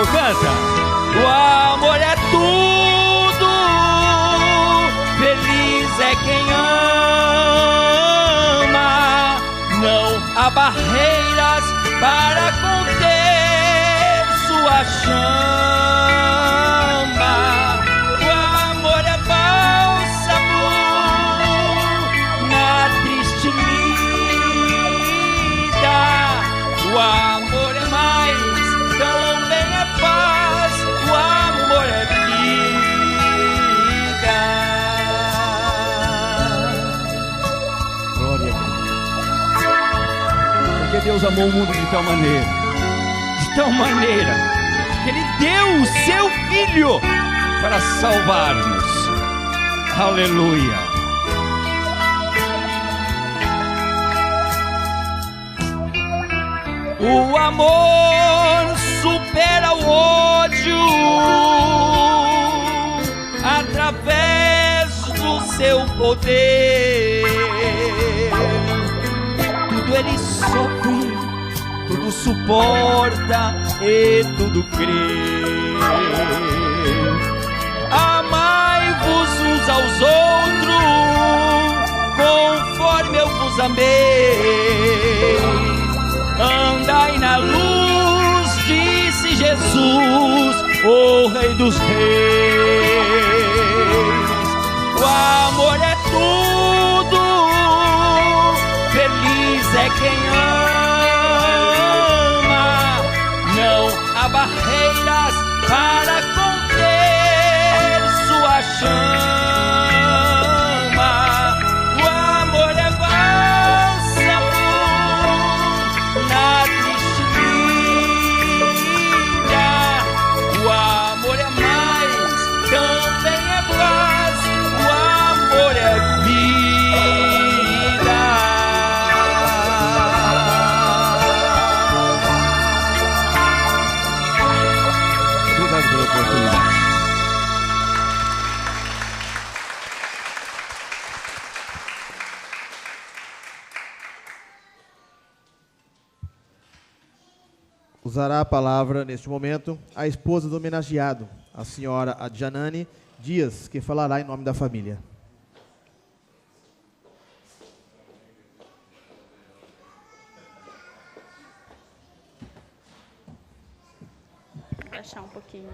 Canta! O amor é tudo, feliz é quem ama, não há barreiras para conter sua chama. O amor é bálsamo na triste lida. O amor é mais, também é paz. O amor é vida. Glória a Deus. Porque Deus amou o mundo de tal maneira, que Ele deu o seu Filho para salvar-nos. Aleluia. O amor supera o ódio através do seu poder. Tudo Ele sofre, tudo suporta e tudo crê. Amai-vos uns aos outros, conforme eu vos amei. Andai na luz, disse Jesus, o Rei dos Reis. O amor é tudo, feliz é quem ama, não há barreiras para conter sua chama. O amor é bálsamo na triste vida. O amor é mais, também é paz. O amor é vida. Obrigado pela oportunidade. Usará a palavra, neste momento, a esposa do homenageado, a senhora Adjanane Dias, que falará em nome da família. Vou baixar um pouquinho.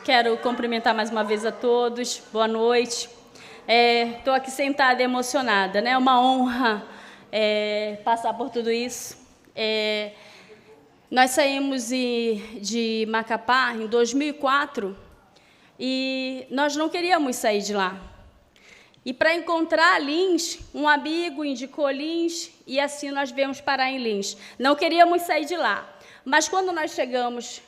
Quero cumprimentar mais uma vez a todos. Boa noite. Estou aqui sentada emocionada, né? É uma honra passar por tudo isso. Nós saímos de Macapá em 2004 e nós não queríamos sair de lá. E para encontrar Lins, um amigo indicou Lins e assim nós viemos parar em Lins. Não queríamos sair de lá, mas quando nós chegamos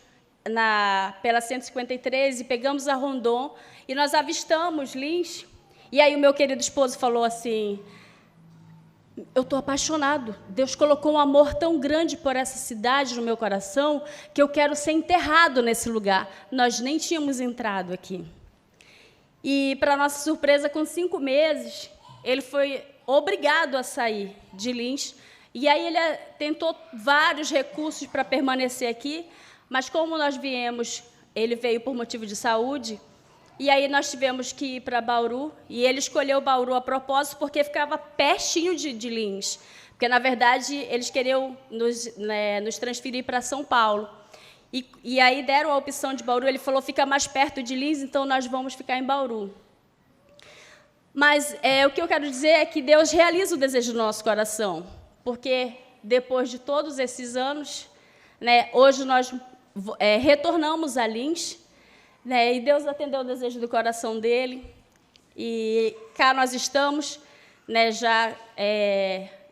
pela 153 e pegamos a Rondon e nós avistamos Lins, e aí o meu querido esposo falou assim: eu estou apaixonado, Deus colocou um amor tão grande por essa cidade no meu coração que eu quero ser enterrado nesse lugar. Nós nem tínhamos entrado aqui. E, para nossa surpresa, com 5 meses, ele foi obrigado a sair de Lins. E aí ele tentou vários recursos para permanecer aqui, mas como nós viemos, ele veio por motivo de saúde, e aí nós tivemos que ir para Bauru, e ele escolheu Bauru a propósito porque ficava pertinho de Lins, porque, na verdade, eles queriam nos transferir para São Paulo. E aí deram a opção de Bauru, ele falou, fica mais perto de Lins, então nós vamos ficar em Bauru. Mas o que eu quero dizer é que Deus realiza o desejo do nosso coração, porque depois de todos esses anos, né, hoje nós retornamos a Lins, né, e Deus atendeu o desejo do coração dele, e cá nós estamos, né, já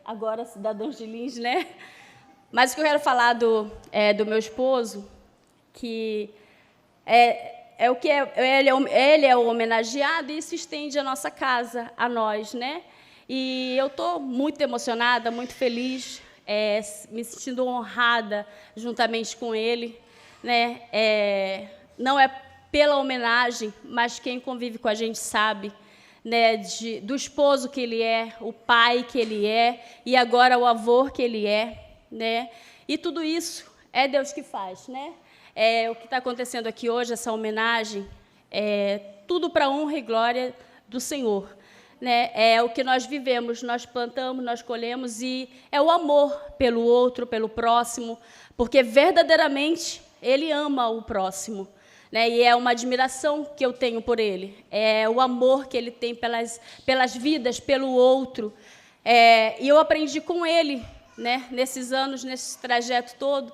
agora cidadãos de Lins, né? Mas o que eu quero falar do meu esposo, que ele é o homenageado e isso estende a nossa casa, a nós, né? E eu estou muito emocionada, muito feliz, me sentindo honrada juntamente com ele, né? Não é pela homenagem, mas quem convive com a gente sabe, né, do esposo que ele é, o pai que ele é e agora o avô que ele é. Né? E tudo isso é Deus que faz, né? O que está acontecendo aqui hoje, essa homenagem, tudo para a honra e glória do Senhor, né? É o que nós vivemos, nós plantamos, nós colhemos, e é o amor pelo outro, pelo próximo, porque verdadeiramente Ele ama o próximo, né? E é uma admiração que eu tenho por Ele, é o amor que Ele tem pelas vidas, pelo outro, e eu aprendi com Ele, né, nesses anos, nesse trajeto todo,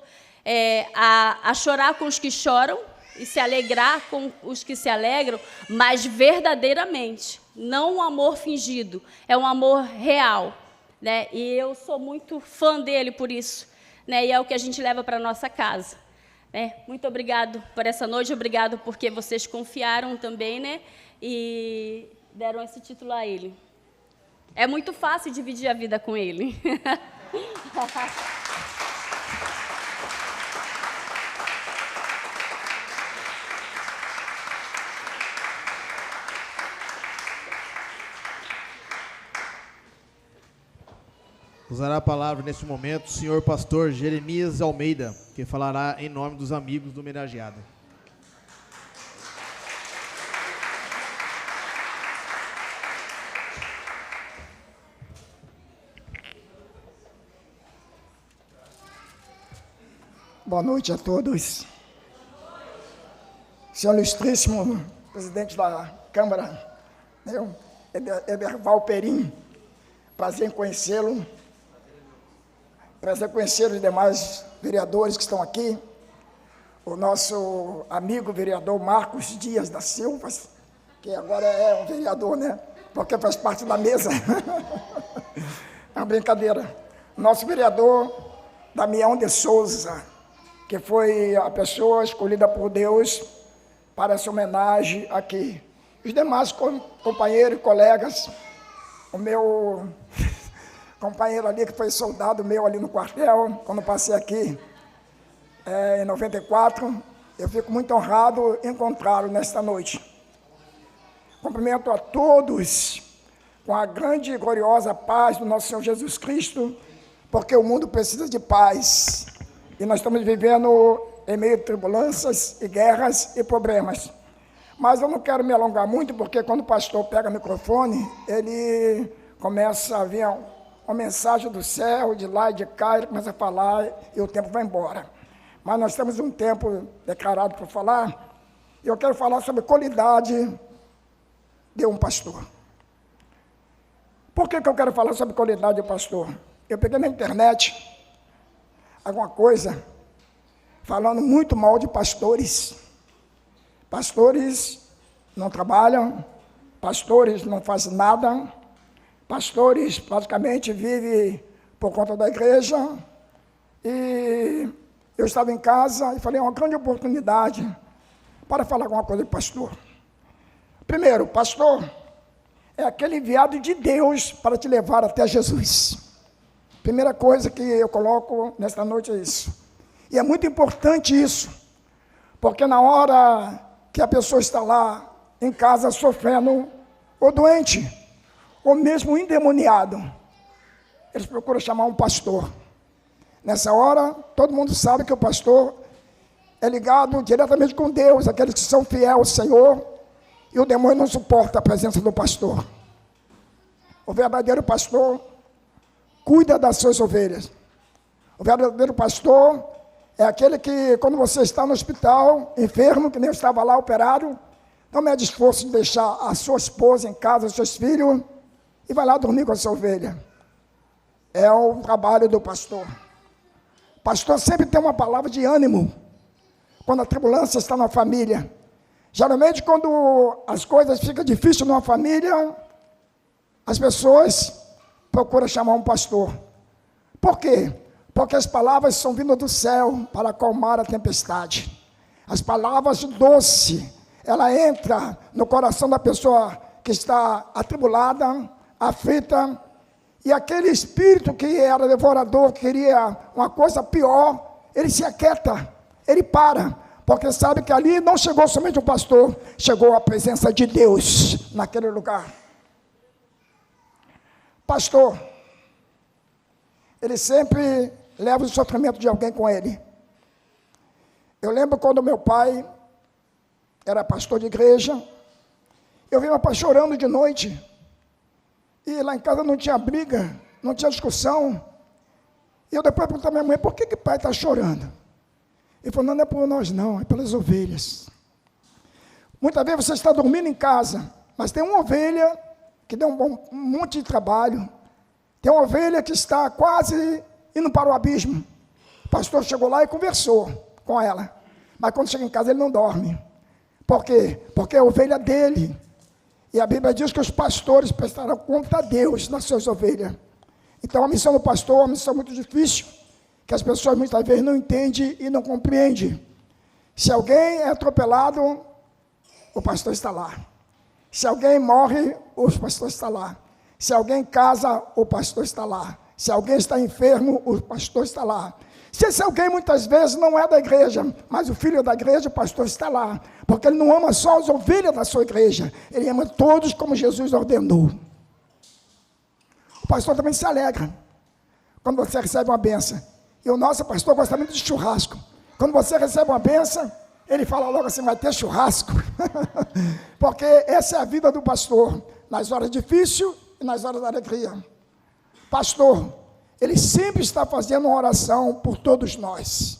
a chorar com os que choram e se alegrar com os que se alegram, mas verdadeiramente, não um amor fingido, é um amor real, né? E eu sou muito fã dele por isso, né? E é o que a gente leva para a nossa casa, né? Muito obrigado por essa noite, obrigado porque vocês confiaram também, né? E deram esse título a ele. É muito fácil dividir a vida com ele. Usará a palavra neste momento o senhor pastor Jeremias Almeida, que falará em nome dos amigos do homenageado. Boa noite a todos. Senhor ilustríssimo presidente da Câmara, Eberval Perim, prazer em conhecê-lo. Prazer em conhecer os demais vereadores que estão aqui. O nosso amigo vereador Marcos Dias da Silva, que agora é um vereador, né? Porque faz parte da mesa. É uma brincadeira. Nosso vereador Damião de Souza, que foi a pessoa escolhida por Deus para essa homenagem aqui. Os demais companheiros e colegas, o meu companheiro ali, que foi soldado meu ali no quartel, quando passei aqui em 94, eu fico muito honrado em encontrá-lo nesta noite. Cumprimento a todos com a grande e gloriosa paz do nosso Senhor Jesus Cristo, porque o mundo precisa de paz. E nós estamos vivendo em meio a turbulências e guerras e problemas. Mas eu não quero me alongar muito, porque quando o pastor pega o microfone, ele começa a vir uma mensagem do céu, de lá e de cá, ele começa a falar e o tempo vai embora. Mas nós temos um tempo declarado para falar, Eu quero falar sobre a qualidade de um pastor. Por que eu quero falar sobre a qualidade de um pastor? Eu peguei na internet alguma coisa falando muito mal de pastores. Pastores não trabalham, pastores não fazem nada, pastores praticamente vivem por conta da igreja. E eu estava em casa e falei, é uma grande oportunidade para falar alguma coisa de pastor. Primeiro, pastor é aquele enviado de Deus para te levar até Jesus. Primeira coisa que eu coloco nesta noite é isso. E é muito importante isso, porque na hora que a pessoa está lá em casa sofrendo, ou doente, ou mesmo endemoniado, eles procuram chamar um pastor. Nessa hora, todo mundo sabe que o pastor é ligado diretamente com Deus, aqueles que são fiéis ao Senhor, e o demônio não suporta a presença do pastor. O verdadeiro pastor cuida das suas ovelhas. O verdadeiro pastor é aquele que, quando você está no hospital, enfermo, que nem eu estava lá, operado, não mede esforço de deixar a sua esposa em casa, os seus filhos, e vai lá dormir com a sua ovelha. É o trabalho do pastor. O pastor sempre tem uma palavra de ânimo quando a tribulância está na família. Geralmente, quando as coisas ficam difíceis numa família, as pessoas procuram chamar um pastor. Por quê? Porque as palavras são vindas do céu para acalmar a tempestade. As palavras doces, ela entra no coração da pessoa que está atribulada, aflita, e aquele espírito que era devorador, que queria uma coisa pior, ele se aquieta, ele para, porque sabe que ali não chegou somente o pastor, chegou a presença de Deus naquele lugar. Pastor, ele sempre leva o sofrimento de alguém com ele. Eu lembro quando meu pai era pastor de igreja, eu vi meu pai chorando de noite, e lá em casa não tinha briga, não tinha discussão. E eu depois perguntei à minha mãe, por que o pai está chorando? Ele falou, não é por nós não, é pelas ovelhas. Muitas vezes você está dormindo em casa, mas tem uma ovelha que deu um monte de trabalho, tem uma ovelha que está quase indo para o abismo. O pastor chegou lá e conversou com ela, mas quando chega em casa ele não dorme. Por quê? Porque é a ovelha dele. E a Bíblia diz que os pastores prestarão conta a Deus nas suas ovelhas. Então a missão do pastor é uma missão muito difícil, que as pessoas muitas vezes não entendem e não compreendem. Se alguém é atropelado, o pastor está lá. Se alguém morre, o pastor está lá. Se alguém casa, o pastor está lá. Se alguém está enfermo, o pastor está lá. Se esse alguém muitas vezes não é da igreja, mas o filho da igreja, o pastor está lá. Porque ele não ama só as ovelhas da sua igreja, ele ama todos como Jesus ordenou. O pastor também se alegra quando você recebe uma bênção. E o nosso pastor gosta muito de churrasco. Quando você recebe uma bênção, ele fala logo assim, vai ter churrasco. Porque essa é a vida do pastor, nas horas difíceis e nas horas da alegria. Pastor, ele sempre está fazendo uma oração por todos nós.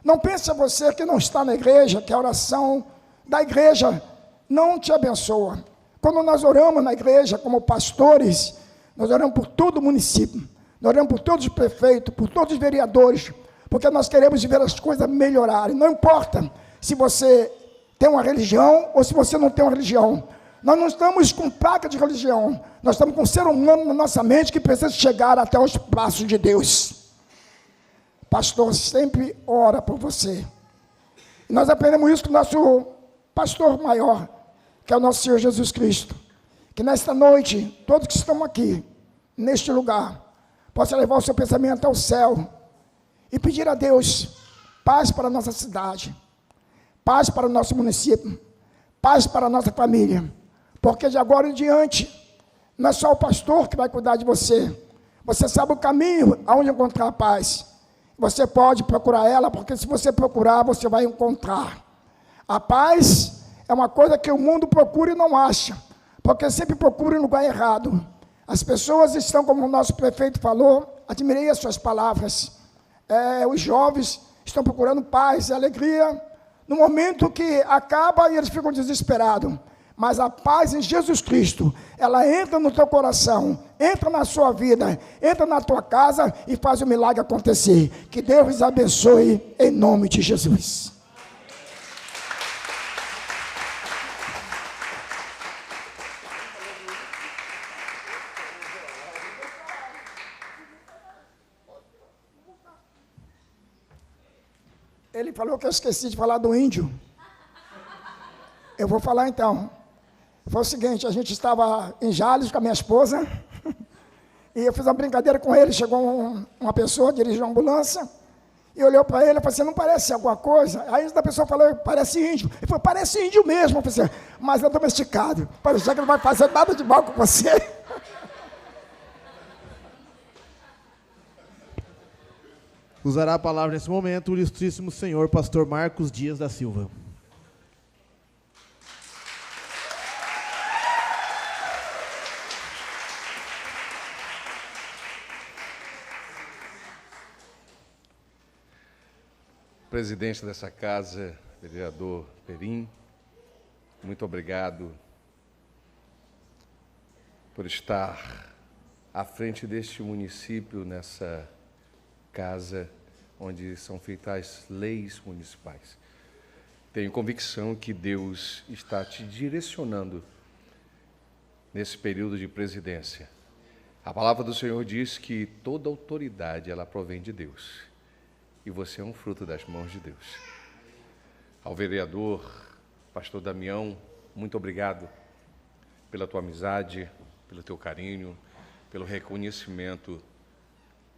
Não pense você que não está na igreja, que a oração da igreja não te abençoa. Quando nós oramos na igreja como pastores, nós oramos por todo o município, nós oramos por todos os prefeitos, por todos os vereadores, porque nós queremos ver as coisas melhorarem. Não importa se você tem uma religião ou se você não tem uma religião. Nós não estamos com placa de religião, nós estamos com um ser humano na nossa mente que precisa chegar até os braços de Deus. Pastor sempre ora por você. E nós aprendemos isso com o nosso pastor maior, que é o nosso Senhor Jesus Cristo. Que nesta noite, todos que estão aqui, neste lugar, possam levar o seu pensamento ao céu e pedir a Deus paz para a nossa cidade, paz para o nosso município, paz para a nossa família. Porque de agora em diante, não é só o pastor que vai cuidar de você. Você sabe o caminho aonde encontrar a paz. Você pode procurar ela, porque se você procurar, você vai encontrar. A paz é uma coisa que o mundo procura e não acha, porque sempre procura em lugar errado. As pessoas estão, como o nosso prefeito falou, admirei as suas palavras. Os jovens estão procurando paz e alegria no momento que acaba e eles ficam desesperados. Mas a paz em Jesus Cristo, ela entra no teu coração, entra na sua vida, entra na tua casa e faz o milagre acontecer. Que Deus os abençoe em nome de Jesus. Ele falou que eu esqueci de falar do índio. Eu vou falar então. Foi o seguinte, a gente estava em Jales com a minha esposa, e eu fiz uma brincadeira com ele. Chegou uma pessoa, dirigiu uma ambulância, e olhou para ele e falou assim: não parece alguma coisa? Aí a pessoa falou: parece índio. Ele falou: parece índio mesmo. Eu falei assim: mas é domesticado, parece que não vai fazer nada de mal com você. Usará a palavra nesse momento o ilustríssimo senhor pastor Marcos Dias da Silva. Presidente dessa casa, vereador Perim, muito obrigado por estar à frente deste município, nessa casa onde são feitas as leis municipais. Tenho convicção que Deus está te direcionando nesse período de presidência. A palavra do Senhor diz que toda autoridade ela provém de Deus. E você é um fruto das mãos de Deus. Ao vereador, pastor Damião, muito obrigado pela tua amizade, pelo teu carinho, pelo reconhecimento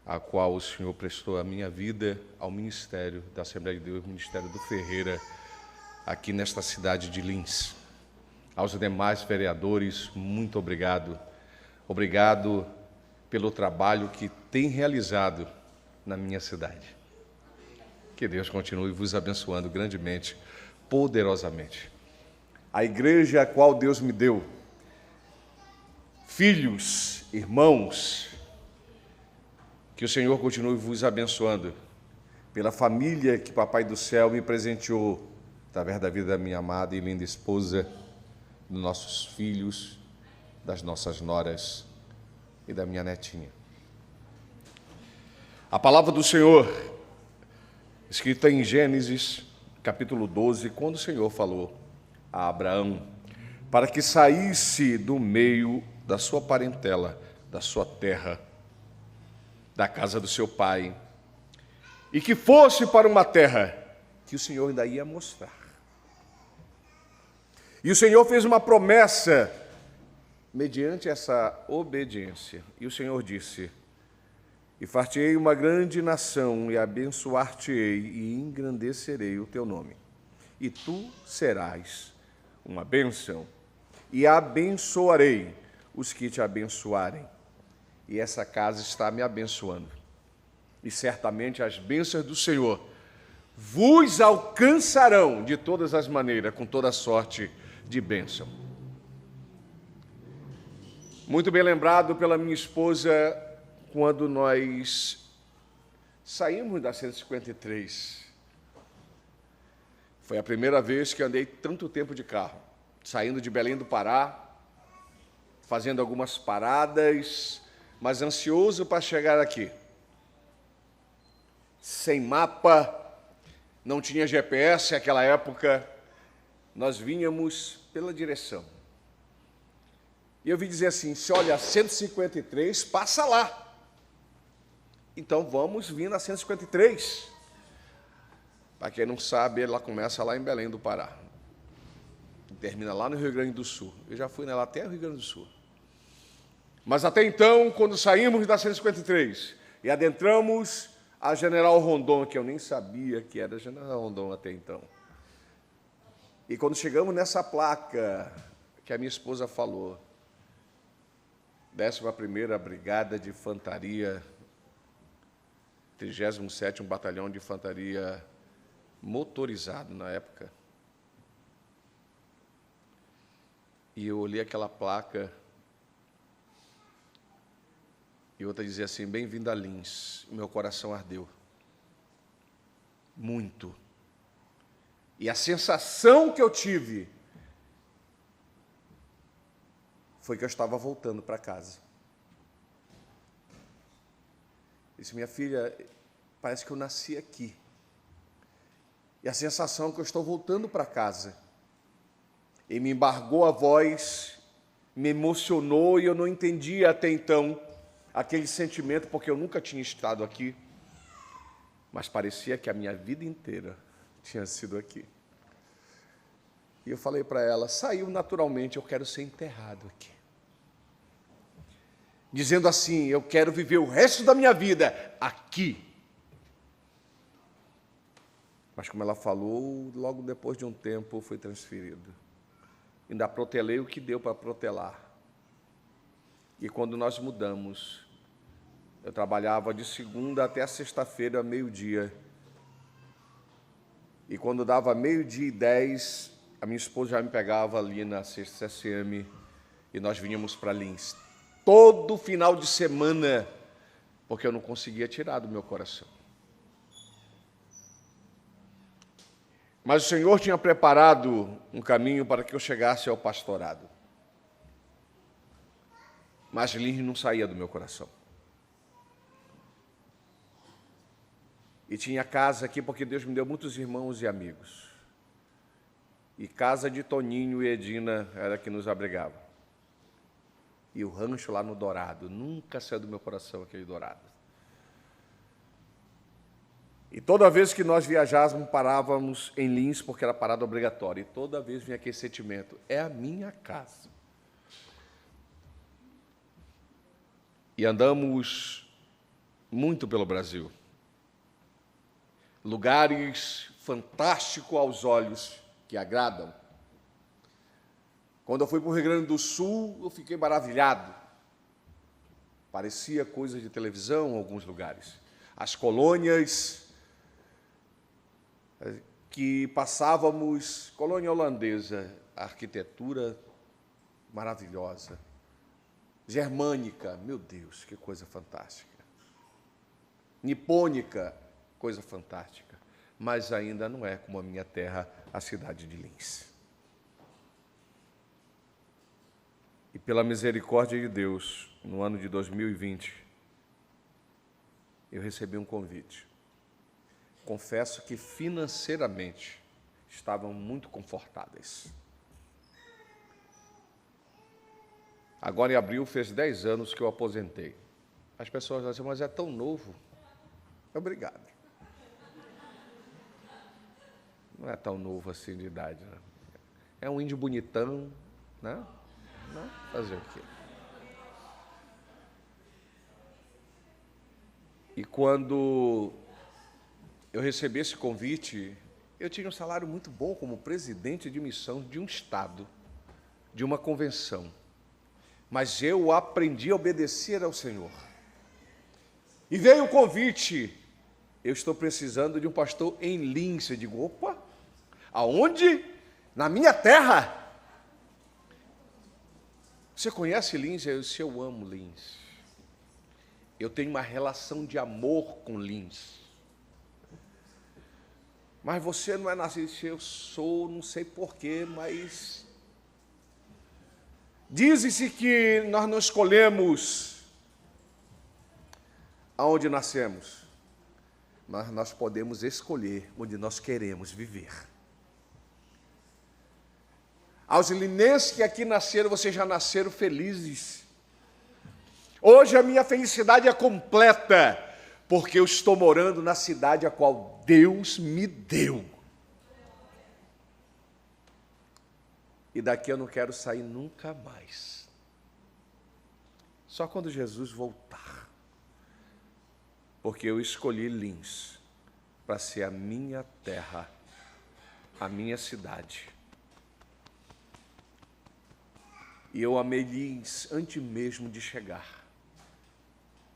a qual o Senhor prestou a minha vida, ao ministério da Assembleia de Deus, ministério do Ferreira, aqui nesta cidade de Lins. Aos demais vereadores, muito obrigado. Obrigado pelo trabalho que tem realizado na minha cidade. Que Deus continue vos abençoando grandemente, poderosamente. A igreja a qual Deus me deu, filhos, irmãos, que o Senhor continue vos abençoando, pela família que Papai do Céu me presenteou, através da vida da minha amada e linda esposa, dos nossos filhos, das nossas noras e da minha netinha. A palavra do Senhor, escrita em Gênesis, capítulo 12, quando o Senhor falou a Abraão, para que saísse do meio da sua parentela, da sua terra, da casa do seu pai, e que fosse para uma terra que o Senhor ainda ia mostrar. E o Senhor fez uma promessa mediante essa obediência. E o Senhor disse: e far-te-ei uma grande nação, e abençoar-te-ei, e engrandecerei o teu nome. E tu serás uma bênção, e abençoarei os que te abençoarem. E essa casa está me abençoando. E certamente as bênçãos do Senhor vos alcançarão de todas as maneiras, com toda sorte de bênção. Muito bem lembrado pela minha esposa, quando nós saímos da 153. Foi a primeira vez que andei tanto tempo de carro, saindo de Belém do Pará, fazendo algumas paradas, mas ansioso para chegar aqui. Sem mapa, não tinha GPS naquela época, nós vínhamos pela direção. E eu vi dizer assim: se olha, 153, passa lá. Então vamos vir na 153. Para quem não sabe, ela começa lá em Belém do Pará. E termina lá no Rio Grande do Sul. Eu já fui nela até o Rio Grande do Sul. Mas até então, quando saímos da 153 e adentramos a General Rondon, que eu nem sabia que era General Rondon até então. E quando chegamos nessa placa que a minha esposa falou, 11ª Brigada de Infantaria, 37º Batalhão de Infantaria motorizado na época. E eu olhei aquela placa e outra dizia assim: bem-vindo a Lins. Meu coração ardeu. Muito. E a sensação que eu tive foi que eu estava voltando para casa. Disse, minha filha, parece que eu nasci aqui. E a sensação é que eu estou voltando para casa. E me embargou a voz, me emocionou e eu não entendia até então aquele sentimento, porque eu nunca tinha estado aqui. Mas parecia que a minha vida inteira tinha sido aqui. E eu falei para ela, saiu naturalmente, eu quero ser enterrado aqui. Dizendo assim, eu quero viver o resto da minha vida aqui. Mas como ela falou, logo depois de um tempo foi transferido. Ainda protelei o que deu para protelar. E quando nós mudamos, eu trabalhava de segunda até a sexta-feira, meio-dia. E quando dava 12:10, a minha esposa já me pegava ali na sexta CCM e nós vinhamos para Lins. Todo final de semana, porque eu não conseguia tirar do meu coração. Mas o Senhor tinha preparado um caminho para que eu chegasse ao pastorado. Mas Lins não saía do meu coração. E tinha casa aqui, porque Deus me deu muitos irmãos e amigos. E casa de Toninho e Edina era que nos abrigava. E o rancho lá no Dourado, nunca saiu do meu coração aquele Dourado. E toda vez que nós viajávamos, parávamos em Lins, porque era parada obrigatória. E toda vez vinha aquele sentimento, é a minha casa. E andamos muito pelo Brasil. Lugares fantásticos aos olhos, que agradam. Quando eu fui para o Rio Grande do Sul, eu fiquei maravilhado. Parecia coisa de televisão em alguns lugares. As colônias que passávamos, colônia holandesa, arquitetura maravilhosa. Germânica, meu Deus, que coisa fantástica. Nipônica, coisa fantástica. Mas ainda não é como a minha terra, a cidade de Lins. E pela misericórdia de Deus, no ano de 2020, eu recebi um convite. Confesso que financeiramente estavam muito confortáveis. Agora em abril fez 10 anos que eu aposentei. As pessoas dizem, mas é tão novo. Obrigado. Não é tão novo assim de idade, né? É um índio bonitão, né? Não? Fazer o quê? E quando eu recebi esse convite, eu tinha um salário muito bom como presidente de missão de um estado, de uma convenção. Mas eu aprendi a obedecer ao Senhor. E veio o convite, eu estou precisando de um pastor em Lins. Eu digo, opa, aonde? Na minha terra. Você conhece Lins? Eu disse, eu amo Lins. Eu tenho uma relação de amor com Lins. Mas você não é nascido, eu sou, não sei porquê, mas... Diz-se que nós não escolhemos aonde nascemos, mas nós podemos escolher onde nós queremos viver. Aos linenses que aqui nasceram, vocês já nasceram felizes. Hoje a minha felicidade é completa, porque eu estou morando na cidade a qual Deus me deu. E daqui eu não quero sair nunca mais. Só quando Jesus voltar. Porque eu escolhi Lins para ser a minha terra, a minha cidade. E eu amei Lins antes mesmo de chegar.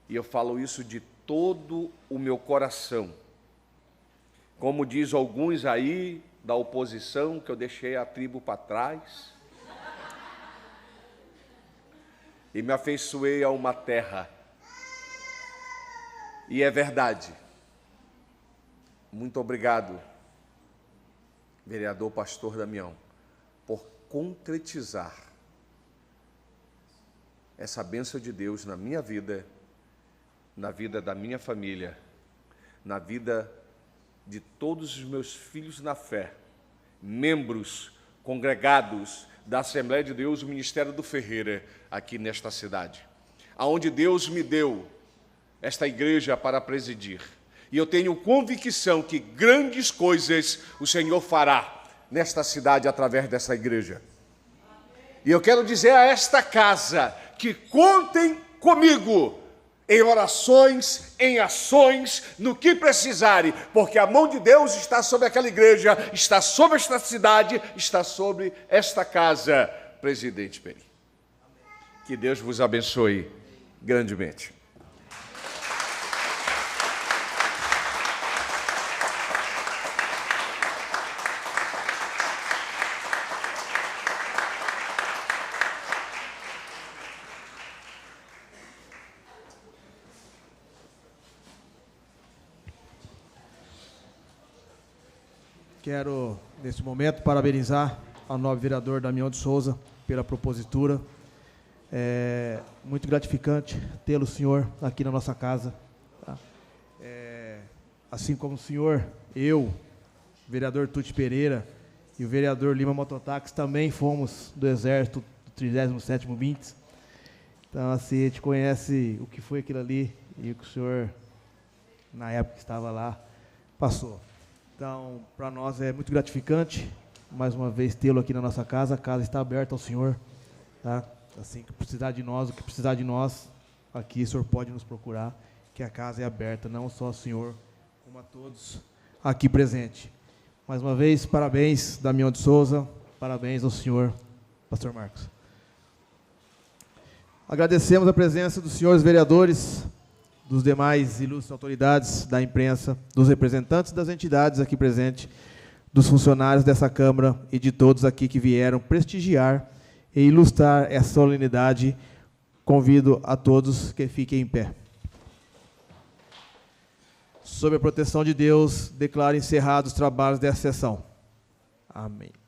E eu falo isso de todo o meu coração. Como diz alguns aí da oposição, que eu deixei a tribo para trás. E me afeiçoei a uma terra. E é verdade. Muito obrigado. vereador Pastor Damião, por concretizar essa bênção de Deus na minha vida, na vida da minha família, na vida de todos os meus filhos na fé, membros congregados da Assembleia de Deus, o Ministério do Ferreira, aqui nesta cidade, aonde Deus me deu esta igreja para presidir. E eu tenho convicção que grandes coisas o Senhor fará nesta cidade através dessa igreja. E eu quero dizer a esta casa que contem comigo em orações, em ações, no que precisarem, porque a mão de Deus está sobre aquela igreja, está sobre esta cidade, está sobre esta casa, Presidente Peri. Que Deus vos abençoe grandemente. Quero, neste momento, parabenizar ao nobre vereador Damião de Souza pela propositura. É muito gratificante tê-lo, senhor, aqui na nossa casa. Tá? Assim como o senhor, eu, o vereador Tuti Pereira e o vereador Lima Mototáxi também fomos do Exército do 37º BINTS. Então, assim, a gente conhece o que foi aquilo ali e o que o senhor, na época que estava lá, passou. Então, para nós é muito gratificante, mais uma vez, tê-lo aqui na nossa casa. A casa está aberta ao senhor, tá? Assim que precisar de nós, o que precisar de nós, aqui o senhor pode nos procurar, que a casa é aberta, não só ao senhor, como a todos aqui presentes. Mais uma vez, parabéns, Damião de Souza, parabéns ao senhor, Pastor Marcos. Agradecemos a presença dos senhores vereadores, dos demais ilustres autoridades da imprensa, dos representantes das entidades aqui presentes, dos funcionários dessa Câmara e de todos aqui que vieram prestigiar e ilustrar essa solenidade. Convido a todos que fiquem em pé. Sob a proteção de Deus, declaro encerrados os trabalhos dessa sessão. Amém.